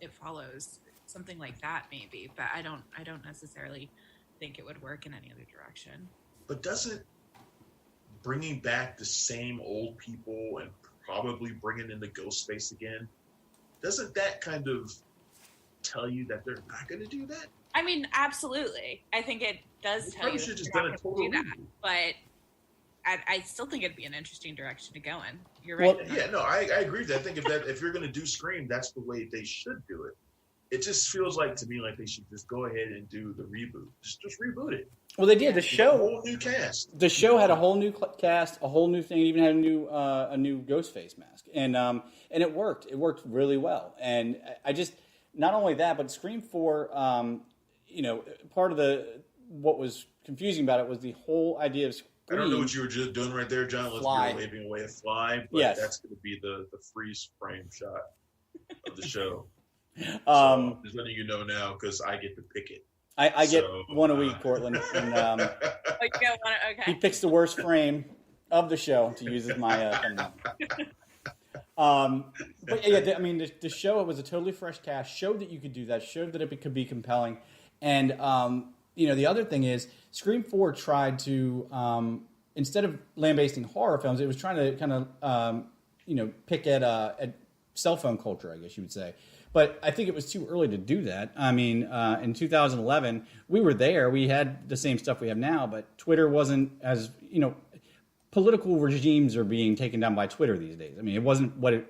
It Follows, something like that maybe, but I don't necessarily think it would work in any other direction. But doesn't bringing back the same old people and probably bringing in the Ghostface again, doesn't that kind of tell you that they're not going to do that? I mean, absolutely. I think it does tell you should that just they're done not a total gonna do that, reboot. but I still think it'd be an interesting direction to go in. You're right. Well, yeah, no, I agree with that. I think if you're going to do Scream, that's the way they should do it. It just feels like to me like they should just go ahead and do the reboot. Just reboot it. Well, they did. The show, a whole new cast. The show had a whole new cast, a whole new thing. It even had a new Ghostface mask, and it worked. It worked really well. And I just not only that, but Scream 4. Part of what was confusing about it was the whole idea of Scream. I don't know what you were just doing right there, John. Let's be waving away a fly, but that's going to be the freeze frame shot of the show. So just letting you know now because I get to pick it. I get one a week, Cortland. And, he picks the worst frame of the show to use as my thumbnail. But yeah, I mean, the show, it was a totally fresh cast, showed that you could do that, showed that it could be compelling. And, the other thing is, Scream 4 tried to, instead of lambasting horror films, it was trying to kind of, pick at cell phone culture, I guess you would say. But I think it was too early to do that. I mean, in 2011, we were there. We had the same stuff we have now, but Twitter wasn't as, political regimes are being taken down by Twitter these days. I mean, it wasn't what it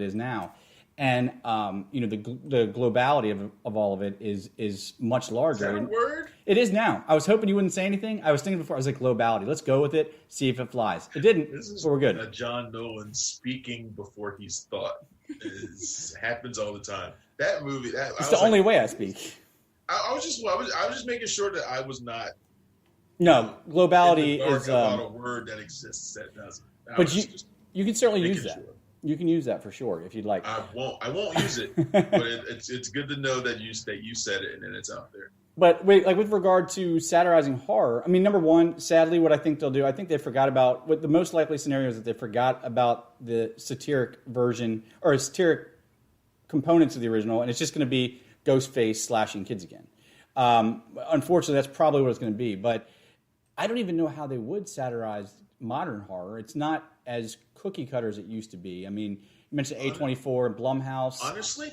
is now. And, the globality of all of it is much larger. Is that a word? It is now. I was hoping you wouldn't say anything. I was thinking before, I was like, globality. Let's go with it, see if it flies. It didn't, but we're good. John Nolan speaking before he's thought. It happens all the time. That movie. It's the only way I speak. I was just making sure that I was not. No, globality is about a word that exists that doesn't. But you can certainly use that. Sure. You can use that for sure if you'd like. I won't use it, but it's good to know that you said it and then it's out there. But wait, like with regard to satirizing horror, I mean, number one, sadly, what I think they'll do, I think they forgot about what the most likely scenario is that they forgot about the satiric version or satiric components of the original, and it's just going to be Ghostface slashing kids again. Unfortunately, that's probably what it's going to be. But I don't even know how they would satirize modern horror. It's not as cookie cutter as it used to be. I mean, you mentioned A24 and Blumhouse. Honestly,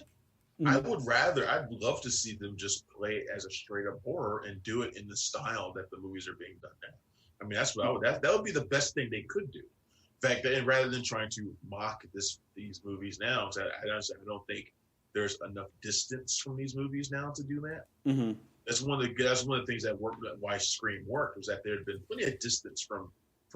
I'd love to see them just play it as a straight up horror and do it in the style that the movies are being done now. I mean, that's what that would be the best thing they could do. In fact, rather than trying to mock these movies now, I don't think there's enough distance from these movies now to do that. Mm-hmm. That's one of the things that worked. Why Scream worked was that there had been plenty of distance from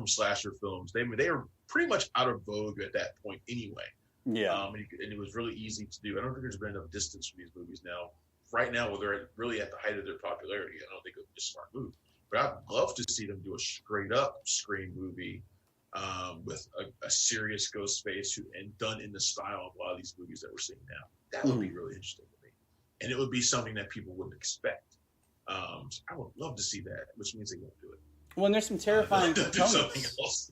slasher films. They were pretty much out of vogue at that point anyway. Yeah, and it was really easy to do. I don't think there's been enough distance from these movies now. Right now, where they're really at the height of their popularity, I don't think it would be a smart move. But I'd love to see them do a straight up Scream movie with a serious ghost face and done in the style of a lot of these movies that we're seeing now. That would be really interesting to me, and it would be something that people wouldn't expect. So I would love to see that, which means they won't do it. Well, and there's some terrifying components.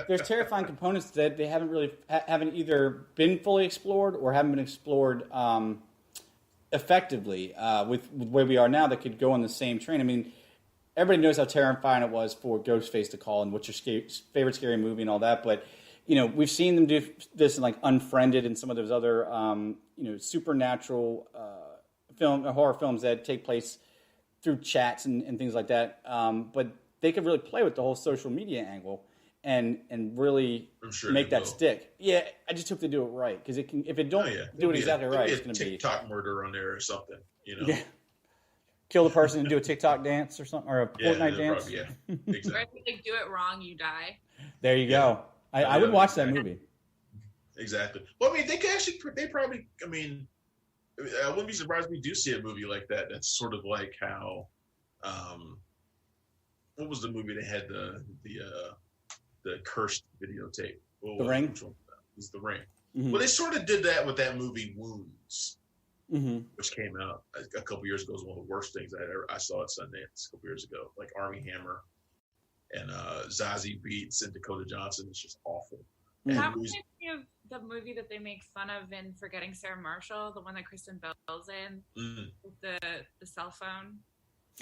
There's terrifying components that they haven't either been fully explored or haven't been explored effectively with where we are now. That could go on the same train. I mean, everybody knows how terrifying it was for Ghostface to call and what's your favorite scary movie and all that. But we've seen them do this in like Unfriended and some of those other supernatural horror films that take place through chats and things like that. But they could really play with the whole social media angle and really make that stick. Yeah, I just hope they do it right, because it can. If it don't do it exactly right, it's going to be TikTok murder on there or something. Yeah. Kill the person and do a TikTok dance or something, or a Fortnite dance. Probably, exactly. Or if you do it wrong, you die. There you go. I would watch that movie. Exactly. Well, I mean, they probably. I mean, I wouldn't be surprised if we do see a movie like that. That's sort of like how. What was the movie that had the cursed videotape? The Ring? Which one was The Ring? Mm-hmm. Well, they sort of did that with that movie Wounds, mm-hmm. which came out a couple years ago. It was one of the worst things I saw at Sundance a couple years ago. Like Armie Hammer and Zazie Beetz and Dakota Johnson. It's just awful. Mm-hmm. How can I think of the movie that they make fun of in Forgetting Sarah Marshall, the one that Kristen Bell's in, with the cell phone?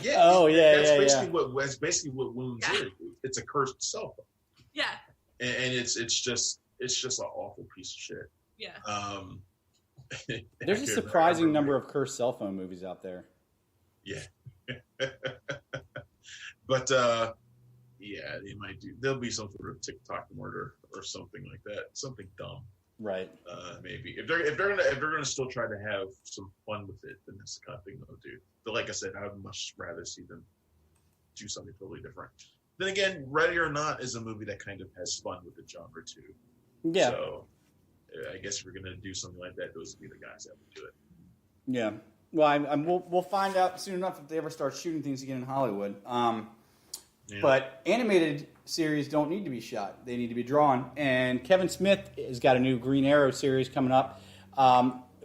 Yeah. Oh, yeah, That's basically what Wounds is. It's a cursed cell phone. Yeah. And it's just an awful piece of shit. Yeah. There's a surprising number of cursed cell phone movies out there. Yeah. But they might do. There'll be some sort of TikTok murder or something like that. Something dumb. Right. Maybe if they're gonna still try to have some fun with it, then that's the kind of thing they'll do. But like I said, I would much rather see them do something totally different. Then again, Ready or Not is a movie that kind of has fun with the genre too. Yeah. So I guess if we're gonna do something like that, those would be the guys that would do it. Yeah. Well, we'll find out soon enough if they ever start shooting things again in Hollywood. But animated series don't need to be shot; they need to be drawn. And Kevin Smith has got a new Green Arrow series coming up.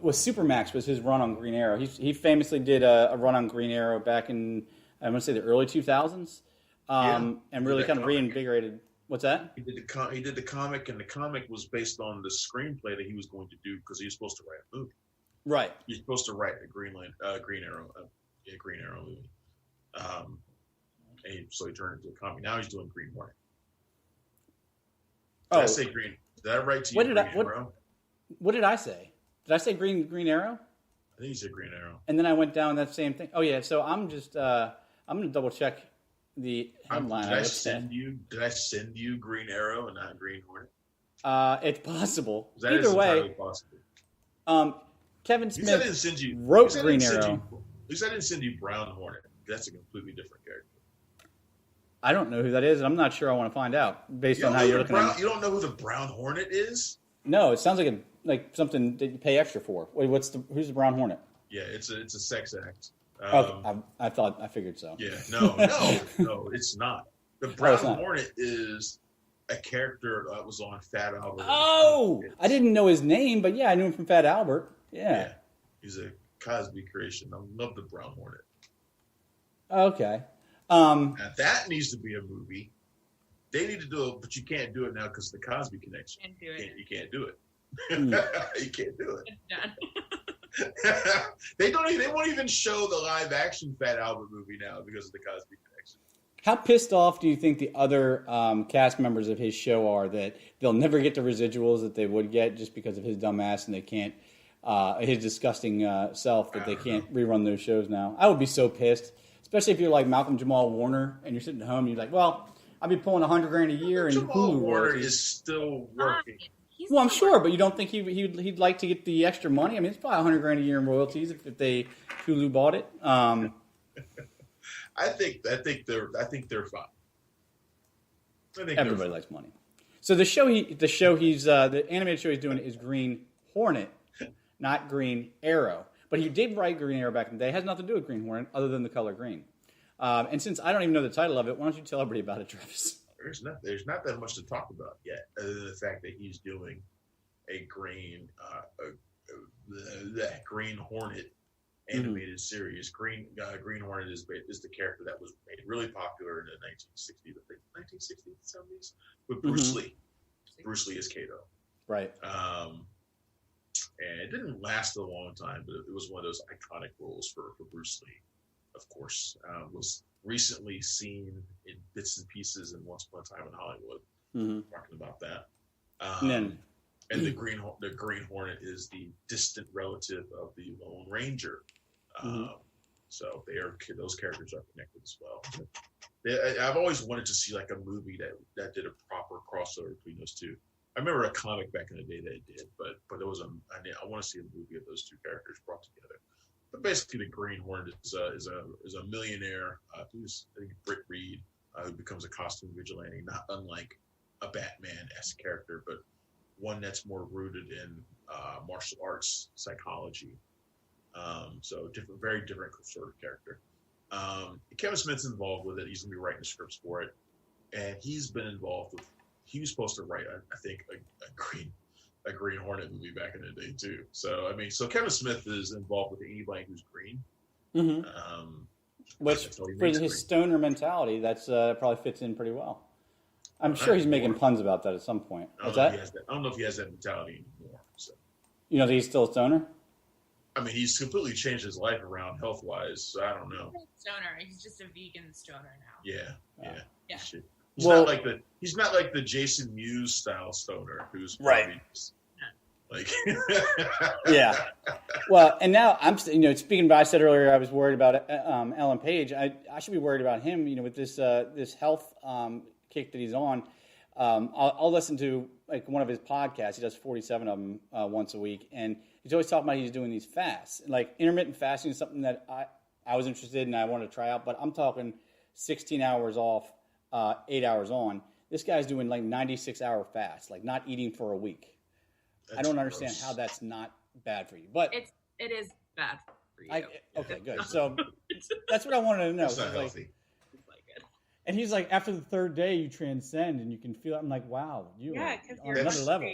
With Supermax was his run on Green Arrow. He famously did a run on Green Arrow back in, I want to say, the early 2000s, and really kind of reinvigorated. What's that? He did the comic, and the comic was based on the screenplay that he was going to do because he was supposed to write a movie. Right. He's supposed to write a Green Arrow movie. So he turned it into a comic. Now he's doing Green Hornet. Did I say Green? Did I write to you Green Arrow? What did I say? Did I say Green Arrow? I think you said Green Arrow. And then I went down that same thing. Oh yeah. So I'm just I'm going to double check the headline. Did I send you Green Arrow and not Green Hornet? It's possible. Either way, possible. Kevin Smith wrote Green Arrow. At least I didn't send you Brown Hornet. That's a completely different character. I don't know who that is, and I'm not sure I want to find out based on how you're looking at it. You don't know who the Brown Hornet is? No, it sounds like something that you pay extra for. Wait, who's the Brown Hornet? Yeah, it's a sex act. I figured so. Yeah, no, it's not. The Brown Hornet is a character that was on Fat Albert. Oh, I didn't know his name, but yeah, I knew him from Fat Albert. Yeah. He's a Cosby creation. I love the Brown Hornet. Okay. Now that needs to be a movie. They need to do it, but you can't do it now because of the Cosby connection. You can't do it. You can't do it. It's done. They won't even show the live action Fat Albert movie now because of the Cosby connection. How pissed off do you think the other cast members of his show are that they'll never get the residuals that they would get just because of his dumb ass and they can't, his disgusting self that they can't rerun those shows now? I would be so pissed, especially if you're like Malcolm Jamal Warner and you're sitting at home and you're like, well, I'll be pulling $100,000 a year and Jamal Warner is still working. Well, I'm sure, but you don't think he'd like to get the extra money? I mean, it's probably $100,000 a year in royalties if Hulu bought it. I think they're fine. Everybody likes money. So the animated show he's doing is Green Hornet, not Green Arrow. But he did write Green Arrow back in the day. It has nothing to do with Green Hornet other than the color green. And since I don't even know the title of it, why don't you tell everybody about it, Travis? There's not that much to talk about yet, other than the fact that he's doing a Green Hornet animated series. Green Hornet is the character that was made really popular in the 1960s, 70s with Bruce Lee. Bruce Lee is Kato. Right. And it didn't last a long time, but it was one of those iconic roles for Bruce Lee. Of course, was recently seen in bits and pieces in Once Upon a Time in Hollywood. Talking about that. And the Green Hornet is the distant relative of the Lone Ranger. So those characters are connected as well. I've always wanted to see like a movie that did a proper crossover between those two. I remember a comic back in the day that it did, but it was I want to see a movie of those two characters brought together. But basically, the Green Hornet is a millionaire who's, I think, Britt Reed, who becomes a costume vigilante, not unlike a Batman-esque character, but one that's more rooted in martial arts psychology. So very different sort of character. Kevin Smith's involved with it. He's going to be writing the scripts for it, and he's been involved with. He was supposed to write, I think, a Green Hornet movie back in the day too. So so Kevin Smith is involved with anybody who's green. Which for his stoner mentality, that's probably fits in pretty well. I'm sure he's making puns about that at some point. What's that? I don't know if he has that mentality anymore. So. You know that he's still a stoner? I mean, he's completely changed his life around health-wise, so I don't know. Stoner. He's just a vegan stoner now. Yeah. He's not like the Jason Mewes style stoner who's right. Like yeah. Well, and now I'm speaking about. I said earlier I was worried about Ellen Page. I should be worried about him. With this health kick that he's on. I'll listen to like one of his podcasts. He does 47 of them once a week, and he's always talking about he's doing these fasts. Like intermittent fasting is something that I was interested in and I wanted to try out. But I'm talking 16 hours off, 8 hours on. This guy's doing like 96-hour fasts, like not eating for a week. I don't understand how that's not bad for you, but it is bad for you. Okay, good. So that's what I wanted to know. It's not healthy. And he's like, after the third day, you transcend and you can feel it. I'm like, wow, you are on another level.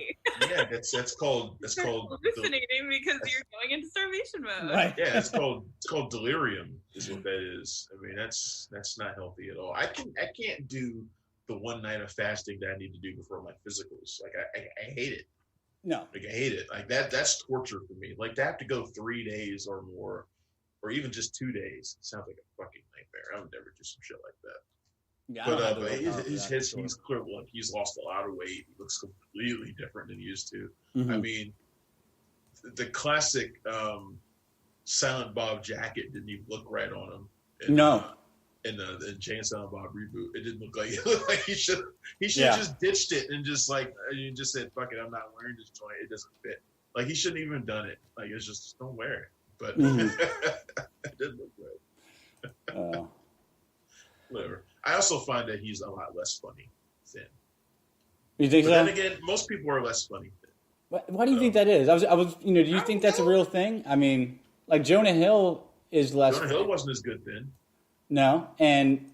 Yeah, that's called hallucinating because you're going into starvation mode. Right. Yeah, it's called delirium is what that is. I mean, that's not healthy at all. I can't do the one night of fasting that I need to do before my physicals. Like I hate it. No. Like I hate it. Like that's torture for me. Like to have to go 3 days or more, or even just 2 days, it sounds like a fucking nightmare. I would never do some shit like that. Yeah, but he's clearly like he's lost a lot of weight. He looks completely different than he used to. I mean, the classic Silent Bob jacket didn't even look right on him. No. In the Jay and Silent Bob reboot, it didn't look like it looked like he should just ditched it and just like you just said, "Fuck it, I'm not wearing this joint. It doesn't fit." Like he shouldn't even done it. Like it's just don't wear it. But it didn't look right. Whatever. I also find that he's a lot less funny thin. You think so? Then again, most people are less funny thin. Why do you think that is? I was. Do you think that's a real thing? I mean, like Jonah Hill is less. Jonah Hill wasn't as good thin. No, and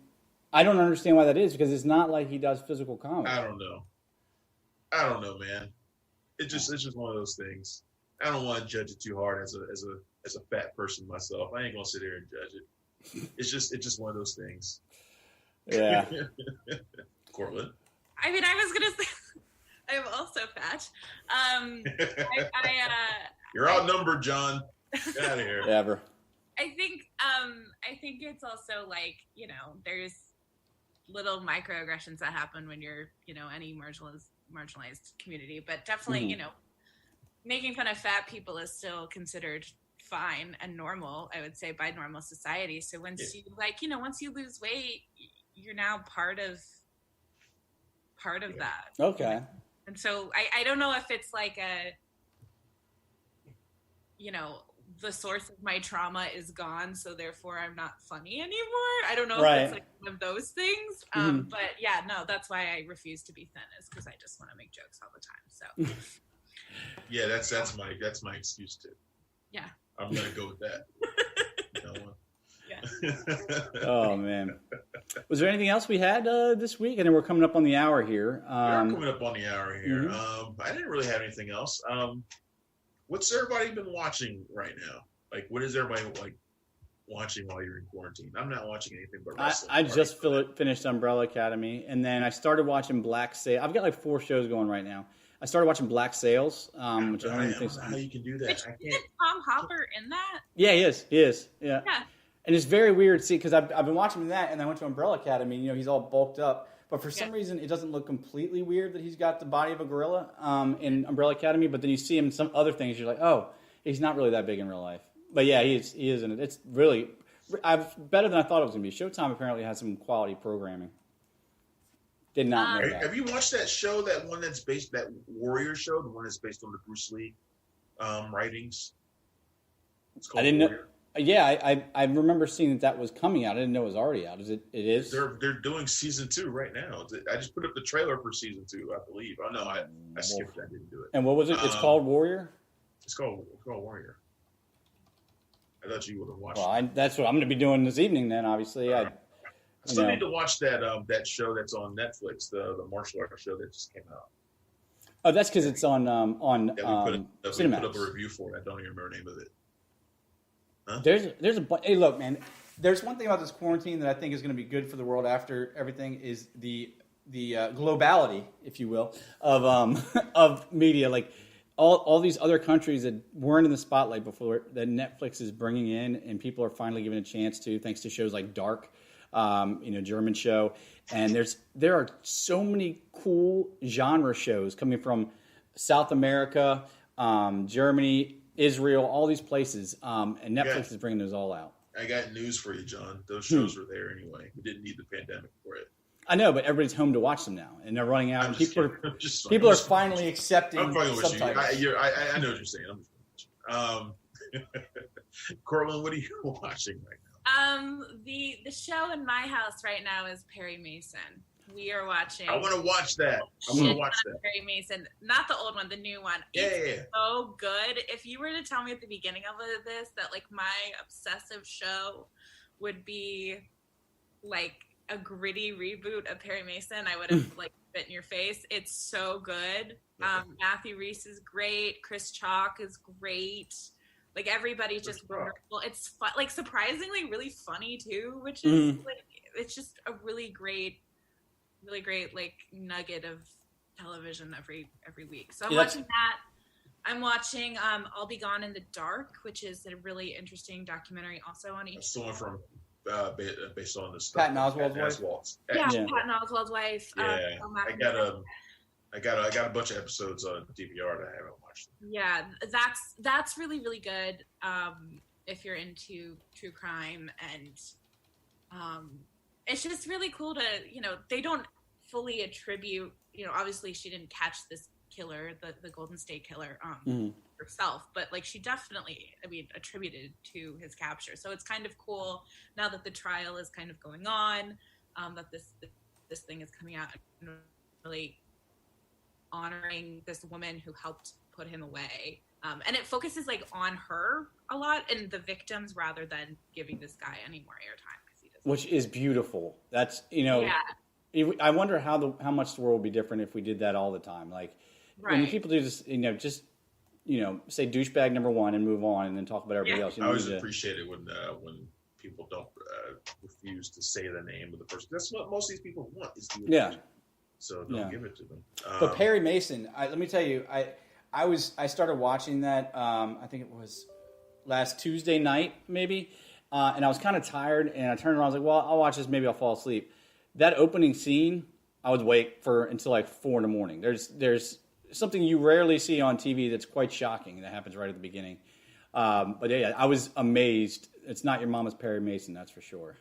I don't understand why that is because it's not like he does physical comedy. I don't know, man. It's just one of those things. I don't want to judge it too hard as a fat person myself. I ain't gonna sit here and judge it. It's just one of those things. Yeah. Cortland. I mean, I was gonna say I'm also fat. You're outnumbered, John. Get out of here. Ever. I think it's also like, there's little microaggressions that happen when you're, any marginalized community, but definitely, making fun of fat people is still considered fine and normal, I would say, by normal society. So once you lose weight, you're now part of that. Okay. And so I don't know if it's like the source of my trauma is gone, so therefore I'm not funny anymore. I don't know if it's like one of those things. But yeah, no, that's why I refuse to be thin, is because I just want to make jokes all the time. So yeah, that's my excuse too. Yeah, I'm gonna go with that. Yeah. Oh man, was there anything else we had this week? And then we're coming up on the hour here. We're coming up on the hour here. I didn't really have anything else. What's everybody been watching right now? Like, what is everybody like watching while you're in quarantine? I'm not watching anything but wrestling. I just finished Umbrella Academy, and then I started watching Black Sails. I've got like 4 shows going right now. I started watching Black Sails, which I don't think how you can do that. Is Tom Hopper in that? Yeah, he is. Yeah. And it's very weird, because I've been watching him in that, and I went to Umbrella Academy. He's all bulked up. But for some reason, it doesn't look completely weird that he's got the body of a gorilla in Umbrella Academy. But then you see him in some other things, you're like, oh, he's not really that big in real life. But yeah, he is in it. It's really better than I thought it was going to be. Showtime apparently has some quality programming. Did not know that. Have you watched that show, that Warrior show, the one that's based on the Bruce Lee writings? It's called Warrior. Know. Yeah, I remember seeing that was coming out. I didn't know it was already out. It is? They're doing season 2 right now. I just put up the trailer for season 2, I believe. Oh no, I skipped that. I didn't do it. And what was it? It's called Warrior? It's called Warrior. I thought you would have watched it. That's what I'm going to be doing this evening then, obviously. I still need to watch that show that's on Netflix, the martial arts show that just came out. Oh, that's because it's on we put up a review for it. I don't even remember the name of it. Huh? There's a hey, look, man. There's one thing about this quarantine that I think is going to be good for the world after everything is the globality, if you will, of media. Like all these other countries that weren't in the spotlight before, that Netflix is bringing in, and people are finally given a chance to, thanks to shows like Dark, German show, and there are so many cool genre shows coming from South America, Germany, Israel, all these places, and Netflix is bringing those all out. I got news for you, John. Those shows were there anyway. We didn't need the pandemic for it. I know, but everybody's home to watch them now, and they're running out. And people are finally accepting subtitles. I know what you're saying. I'm just Cortland, what are you watching right now? The show in my house right now is Perry Mason. We are watching. I want to watch that. Perry Mason, not the old one, the new one. It's so good. If you were to tell me at the beginning of this that like my obsessive show would be like a gritty reboot of Perry Mason, I would have like spit in your face. It's so good. Matthew Rhys is great. Chris Chalk is great. Like everybody's just wonderful. It's like surprisingly really funny too, which is like it's just a really great like nugget of television every week. So I'm watching that. I'm watching I'll Be Gone in the Dark, which is a really interesting documentary also on each. That's the one from based on the stuff. Patton Oswalt's wife. Patton Oswalt's wife. I got a bunch of episodes on DVR that I haven't watched. Yeah, that's really really good. If you're into true crime, and it's just really cool to they don't fully attribute obviously she didn't catch this killer, the Golden State Killer herself, but like she definitely attributed to his capture. So it's kind of cool now that the trial is kind of going on, that this thing is coming out and really honoring this woman who helped put him away. And it focuses like on her a lot and the victims rather than giving this guy any more airtime, because he doesn't. Which is beautiful. That's I wonder how much the world would be different if we did that all the time. Like when people do this, just say douchebag number one and move on, and then talk about everybody else. I always appreciate it when people don't refuse to say the name of the person. That's what most of these people want is the attention. So don't give it to them. But Perry Mason, let me tell you, I started watching that. I think it was last Tuesday night, maybe, and I was kind of tired, and I turned around. I was like, "Well, I'll watch this. Maybe I'll fall asleep." That opening scene, I was awake until like 4 a.m. There's something you rarely see on TV that's quite shocking that happens right at the beginning. But yeah, I was amazed. It's not your mama's Perry Mason, that's for sure.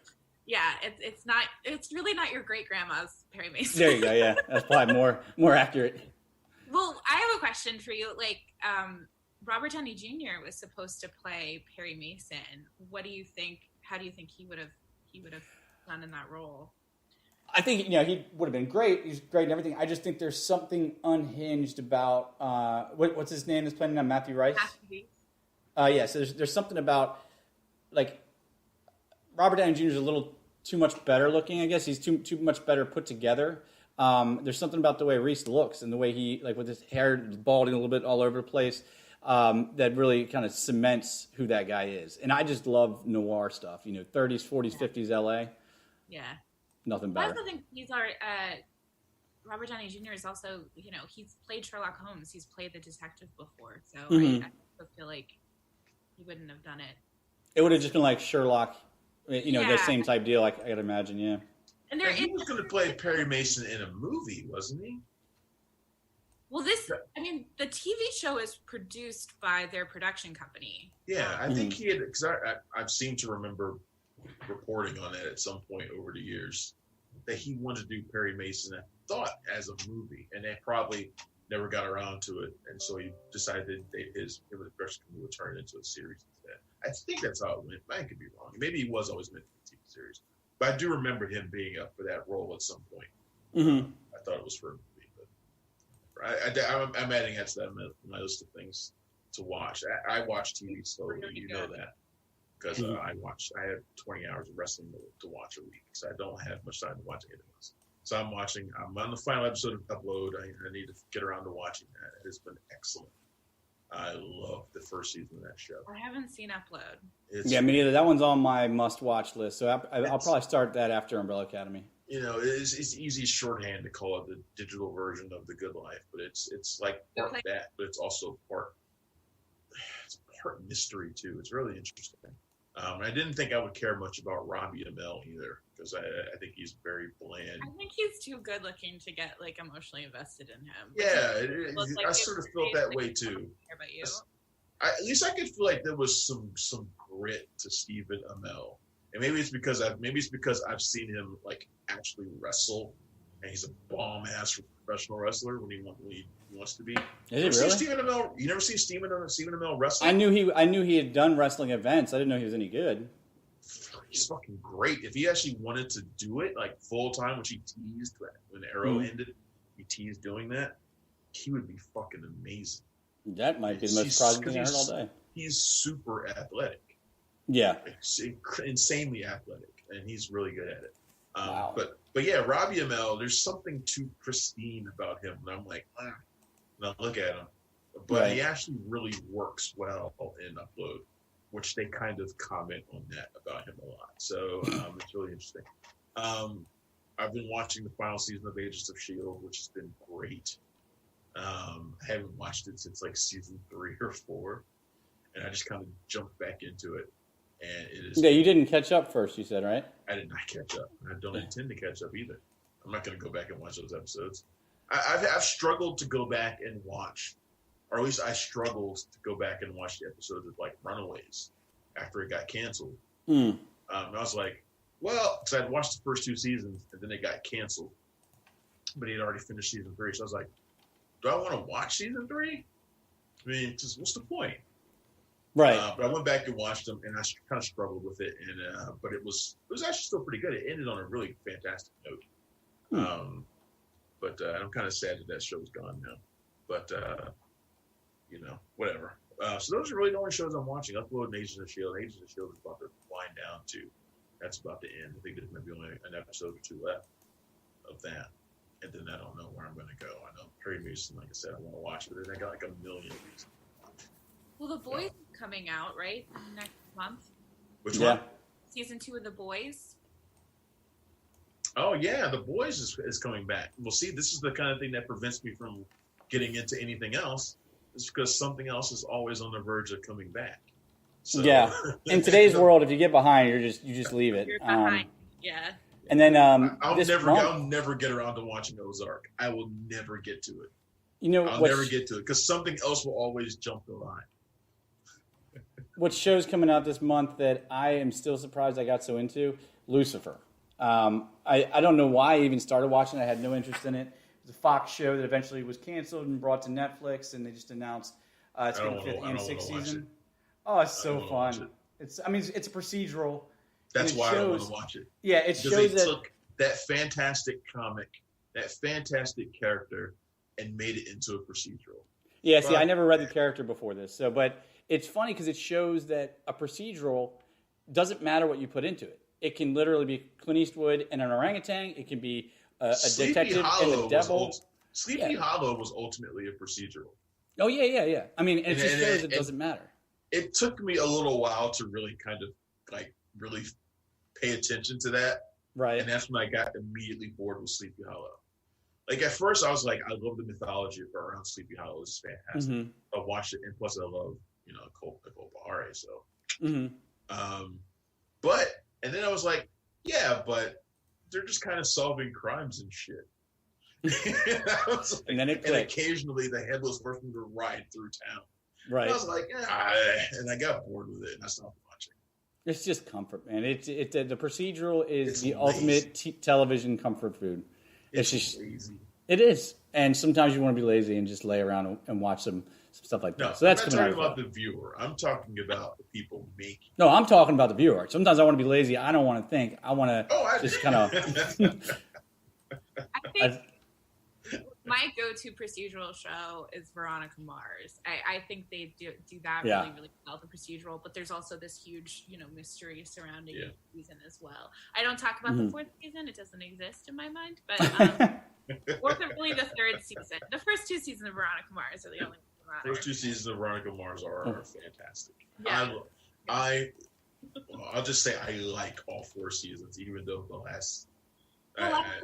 Yeah, it's not. It's really not your great grandma's Perry Mason. There you go. Yeah, that's probably more accurate. Well, I have a question for you. Like, Robert Downey Jr. was supposed to play Perry Mason. What do you think? How do you think he would have done in that role? I think he would have been great. He's great and everything. I just think there's something unhinged about what's his name that's playing now, Matthew Rice. Yeah. So there's something about like Robert Downey Jr. is a little too much better looking. I guess he's too much better put together. There's something about the way Reese looks and the way he like with his hair balding a little bit all over the place that really kind of cements who that guy is. And I just love noir stuff. 30s, 40s, 50s LA. Yeah. Nothing better. I also think Robert Downey Jr. is also, he's played Sherlock Holmes. He's played the detective before. So I also feel like he wouldn't have done it. It would have just been like Sherlock, that same type deal, I gotta imagine, yeah. And he was going to play Perry Mason in a movie, wasn't he? Well, the TV show is produced by their production company. Yeah, I think he had, because I've seemed to remember reporting on that at some point over the years that he wanted to do Perry Mason, I thought, as a movie, and they probably never got around to it, and so he decided that it was best to turn it into a series instead. I think that's how it went. I could be wrong. Maybe he was always meant to be a TV series, but I do remember him being up for that role at some point. I thought it was for a movie, but I'm adding that to my list of things to watch. I watch TV slowly, you know that. Because I have 20 hours of wrestling to watch a week, so I don't have much time to watch anything else. So I'm on the final episode of Upload. I need to get around to watching that. It has been excellent. I love the first season of that show. I haven't seen Upload. Me neither. That one's on my must-watch list, so I'll probably start that after Umbrella Academy. It's easy shorthand to call it the digital version of The Good Life, but it's like part that, but it's also part mystery too. It's really interesting. I didn't think I would care much about Robbie Amell either, because I think he's very bland. I think he's too good looking to get like emotionally invested in him. Yeah, I sort of felt that way too. Care about you. At least I could feel like there was some grit to Stephen Amell, and maybe it's because I've seen him like actually wrestle, and he's a bomb ass professional wrestler when he wants to be. Is it really? Stephen Amell, you never seen Stephen Amell wrestle? I knew he had done wrestling events. I didn't know he was any good. He's fucking great. If he actually wanted to do it like full time, which he teased when Arrow ended, he teased doing that, he would be fucking amazing. That might be the most surprising thing I heard all day. He's super athletic. Yeah. Insanely athletic, and he's really good at it. Wow. But yeah, Robbie Amell, there's something too pristine about him, and I'm like, now look at him. But he actually really works well in Upload, which they kind of comment on that about him a lot. So it's really interesting. I've been watching the final season of Agents of S.H.I.E.L.D., which has been great. I haven't watched it since like season 3 or 4, and I just kind of jumped back into it. And it is. Yeah, you didn't catch up first, you said, right? I did not catch up. I don't intend to catch up either. I'm not going to go back and watch those episodes. I've struggled to go back and watch, or at least I struggled to go back and watch the episodes of like Runaways after it got canceled. And I was like, well, because I'd watched the first 2 seasons and then it got canceled, but he had already finished season 3. So I was like, do I want to watch season 3? I mean, just what's the point? Right. But I went back and watched them, and I kind of struggled with it. And but it was actually still pretty good. It ended on a really fantastic note. But I'm kind of sad that show's gone now. But whatever. So those are really the only shows I'm watching. Upload and Agents of S.H.I.E.L.D. Agents of S.H.I.E.L.D. is about to wind down too. That's about to end. I think there's maybe only an episode or 2 left of that. And then I don't know where I'm going to go. I know Perry Mason, like I said, I want to watch it, but then I got like a million reasons. Well, The Boys is coming out, right? Next month. Which one? Season 2 of The Boys. Oh, yeah. The Boys is coming back. Well, see, this is the kind of thing that prevents me from getting into anything else. It's because something else is always on the verge of coming back. So, yeah. In today's world, if you get behind, you just leave it. You're behind. Yeah. And then I'll never get around to watching Ozark. I will never get to it. I'll never get to it because something else will always jump the line. What show's coming out this month that I am still surprised I got so into? Lucifer. I don't know why I even started watching it. I had no interest in it. It's a Fox show that eventually was canceled and brought to Netflix, and they just announced it's getting a 5th and 6th season. Oh, it's so fun. It's a procedural. That's why I don't want to watch it. Yeah, it shows they took that fantastic comic, that fantastic character, and made it into a procedural. Yeah, see, I never read the character before this, but it's funny because it shows that a procedural doesn't matter what you put into it. It can literally be Clint Eastwood and an orangutan. It can be a detective and a devil. Sleepy Hollow was ultimately a procedural. Oh, yeah. I mean, it just shows it doesn't matter. It took me a little while to really kind of really pay attention to that. Right. And that's when I got immediately bored with Sleepy Hollow. Like at first I was like, I love the mythology around Sleepy Hollow. It's fantastic. I watched it, and plus I love, Nicole Bahare. So, and then I was like, yeah, but they're just kind of solving crimes and shit. And occasionally the headless horseman would ride through town. Right. And I was like, and I got bored with it, and I stopped watching. It's just comfort, man. The procedural is the ultimate television comfort food. It's just lazy. It is, and sometimes you want to be lazy and just lay around and watch some stuff like that. No, so that's I'm not talking about the viewer. I'm talking about the people making. No, I'm talking about the viewer. Sometimes I want to be lazy. I don't want to think. I want to just kind of. I think my go-to procedural show is Veronica Mars. I think they do that really, really well, the procedural. But there's also this huge, mystery surrounding each season as well. I don't talk about the 4th season; it doesn't exist in my mind. But or really the 3rd season. The first 2 seasons of Veronica Mars are the only ones that matter. First 2 seasons of Veronica Mars are fantastic. Yeah. I'll just say I like all 4 seasons, even though the last. My heart.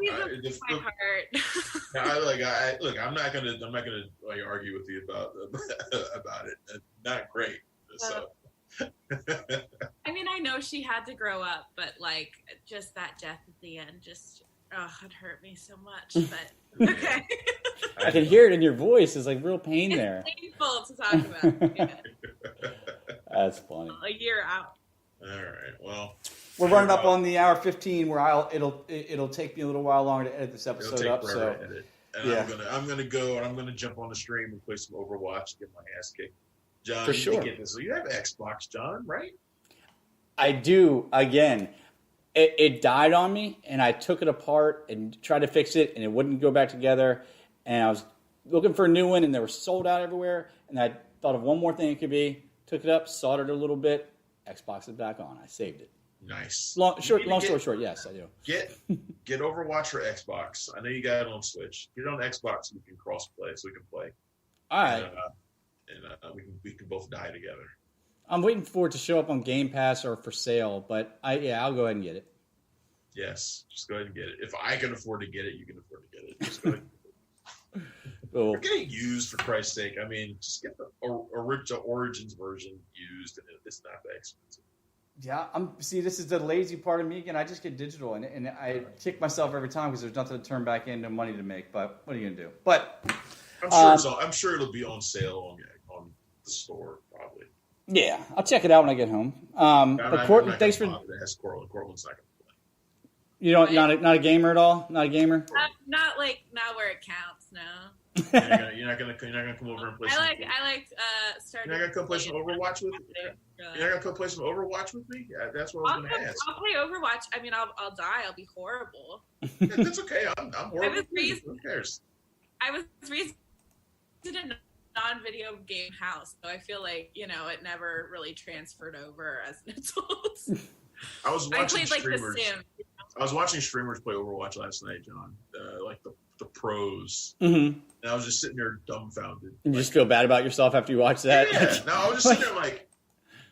Look, I'm not gonna argue with you about it. Not great. So. I mean, I know she had to grow up, but just that death at the end, it hurt me so much. But okay, I can hear it in your voice. It's real pain there. It's painful to talk about. Yeah. That's funny. A year out. All right. Well, we're running up on the hour 15, where it'll take me a little while longer to edit this episode up. So to edit. And I'm gonna go and I'm gonna jump on the stream and play some Overwatch and get my ass kicked. John, for sure. So you have Xbox, John, right? I do. Again, it died on me, and I took it apart and tried to fix it, and it wouldn't go back together. And I was looking for a new one, and they were sold out everywhere. And I thought of one more thing it could be. Took it up, soldered it a little bit. Xbox is back on. I saved it. Nice. Long story short, yes, I do. Get Overwatch for Xbox. I know you got it on Switch. Get it on Xbox so we can cross play, so we can play. All right. And we can both die together. I'm waiting for it to show up on Game Pass or for sale, but I'll go ahead and get it. Yes, just go ahead and get it. If I can afford to get it, you can afford to get it. Just go ahead and get it. Cool. We're getting used, for Christ's sake. I mean, just get the original Origins version used, and it's not that expensive. Yeah, this is the lazy part of me again. I just get digital, and I kick myself every time because there's nothing to turn back into money to make. But what are you gonna do? But I'm sure it'll be on sale on the store probably. Yeah, I'll check it out when I get home. But Courtney, thanks for. Ask Cortland. Cortland's not gonna play. You don't not a gamer at all? Not a gamer? Not where it counts. No. You're not gonna come over and play. I like start. You're not gonna come play some Overwatch with me. You're not gonna come play some Overwatch with me. Yeah, that's what I was gonna ask. I'll play Overwatch. I mean, I'll die. I'll be horrible. That's okay. I'm horrible. Who cares? I was raised in a non-video game house, so I feel like it never really transferred over as an adult. I was watching played streamers. The Sims. I was watching streamers play Overwatch last night, John. The pros. Mm-hmm. And I was just sitting there dumbfounded. You just feel bad about yourself after you watch that? Yeah. No, I was just sitting there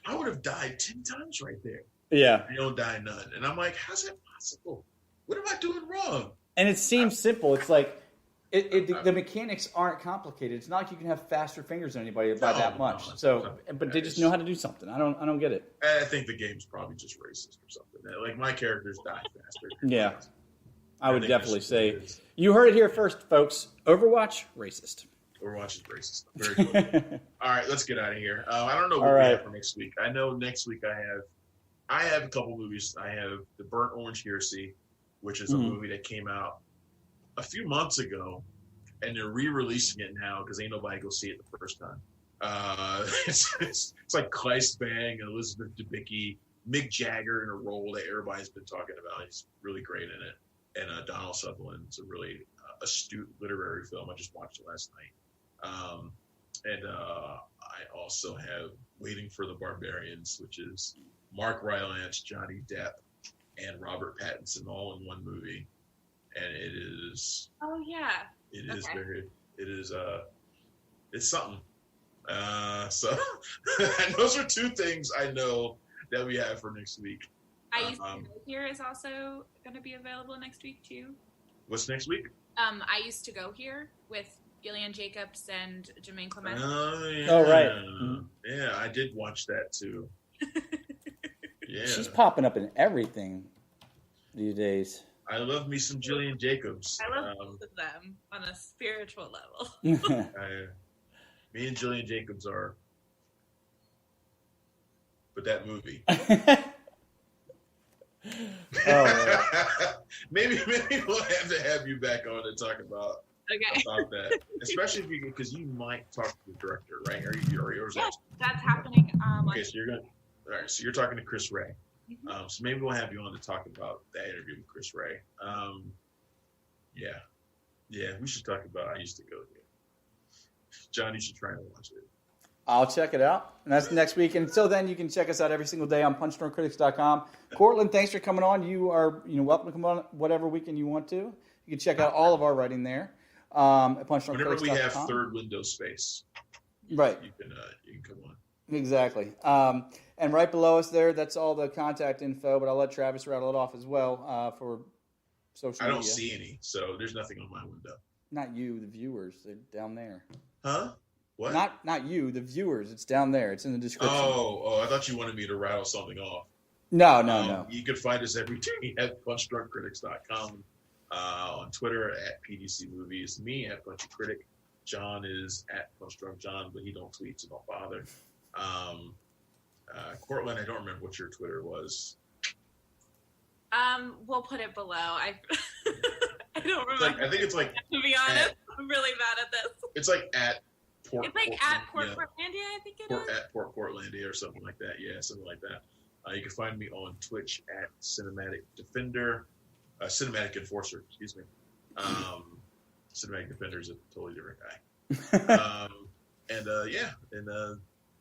I would have died 10 times right there. Yeah. You don't die none. And I'm like, how's that possible? What am I doing wrong? And it seems simple. It's like the mechanics aren't complicated. It's not like you can have faster fingers than anybody by that much. But they just know how to do something. I don't get it. I think the game's probably just racist or something. Like my characters die faster. Yeah. I would definitely say you heard it here first, folks. Overwatch, racist. Overwatch is racist. Very good. All right, let's get out of here. I don't know what we have for next week. I know next week I have a couple movies. I have The Burnt Orange Heresy, which is a movie that came out a few months ago, and they're re-releasing it now because ain't nobody go see it the first time. It's like Kleist Bang and Elizabeth Debicki, Mick Jagger in a role that everybody's been talking about. He's really great in it, and Donald Sutherland. It's a really astute literary film. I just watched it last night. And I also have Waiting for the Barbarians, which is Mark Rylance, Johnny Depp, and Robert Pattinson all in one movie, and it is. Oh yeah. It is very. It is. It's something. So and those are two things I know that we have for next week. I Used to Go Here is also going to be available next week too. What's next week? I Used to Go Here with Gillian Jacobs and Jermaine Clement. Oh yeah. Oh right. Yeah, I did watch that too. Yeah. She's popping up in everything these days. I love me some Gillian Jacobs. I love both of them on a spiritual level. Me and Gillian Jacobs are, but that movie. Maybe we'll have to have you back on to talk about that, especially if because you might talk to the director, right? Yes, that's happening. Okay, so you're gonna. All right, so you're talking to Chris Ray. Mm-hmm. So maybe we'll have you on to talk about that interview with Chris Ray. Yeah, we should talk about I Used to Go Here. John, you should try and watch it. I'll check it out. And that's next week. And until then, you can check us out every single day on punchdrunkcritics.com. Cortland, thanks for coming on. You are welcome to come on whatever weekend you want to. You can check out all of our writing there at punchdrunkcritics.com. Whenever we have third window space, right, you can come on. Exactly. And right below us there, that's all the contact info, but I'll let Travis rattle it off as well for social media. I don't see any, so there's nothing on my window. Not you, the viewers. They're down there. Huh? What? Not you, the viewers. It's down there. It's in the description. Oh, I thought you wanted me to rattle something off. No. You can find us every day at punchdrunkcritics.com, on Twitter at PDC Movies, me at Punchy Critic. John is at punchdrunkjohn, but he don't tweet, so don't bother. Cortland, I don't remember what your Twitter was. We'll put it below. I don't remember. I think it's like. To be honest, I'm really bad at this. It's like at Port. It's like at Port Portlandia, I think it is. At Port Portlandia or something like that. Yeah, something like that. You can find me on Twitch at Cinematic Defender, Cinematic Enforcer. Excuse me. Cinematic Defender is a totally different guy.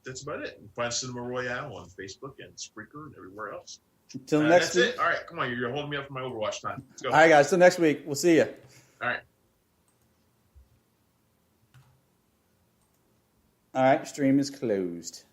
That's about it. You can find Cinema Royale on Facebook and Spreaker and everywhere else. Till next week. That's it. All right, come on. You're holding me up for my Overwatch time. Let's go. All right, guys. Till next week. We'll see you. All right. All right. Stream is closed.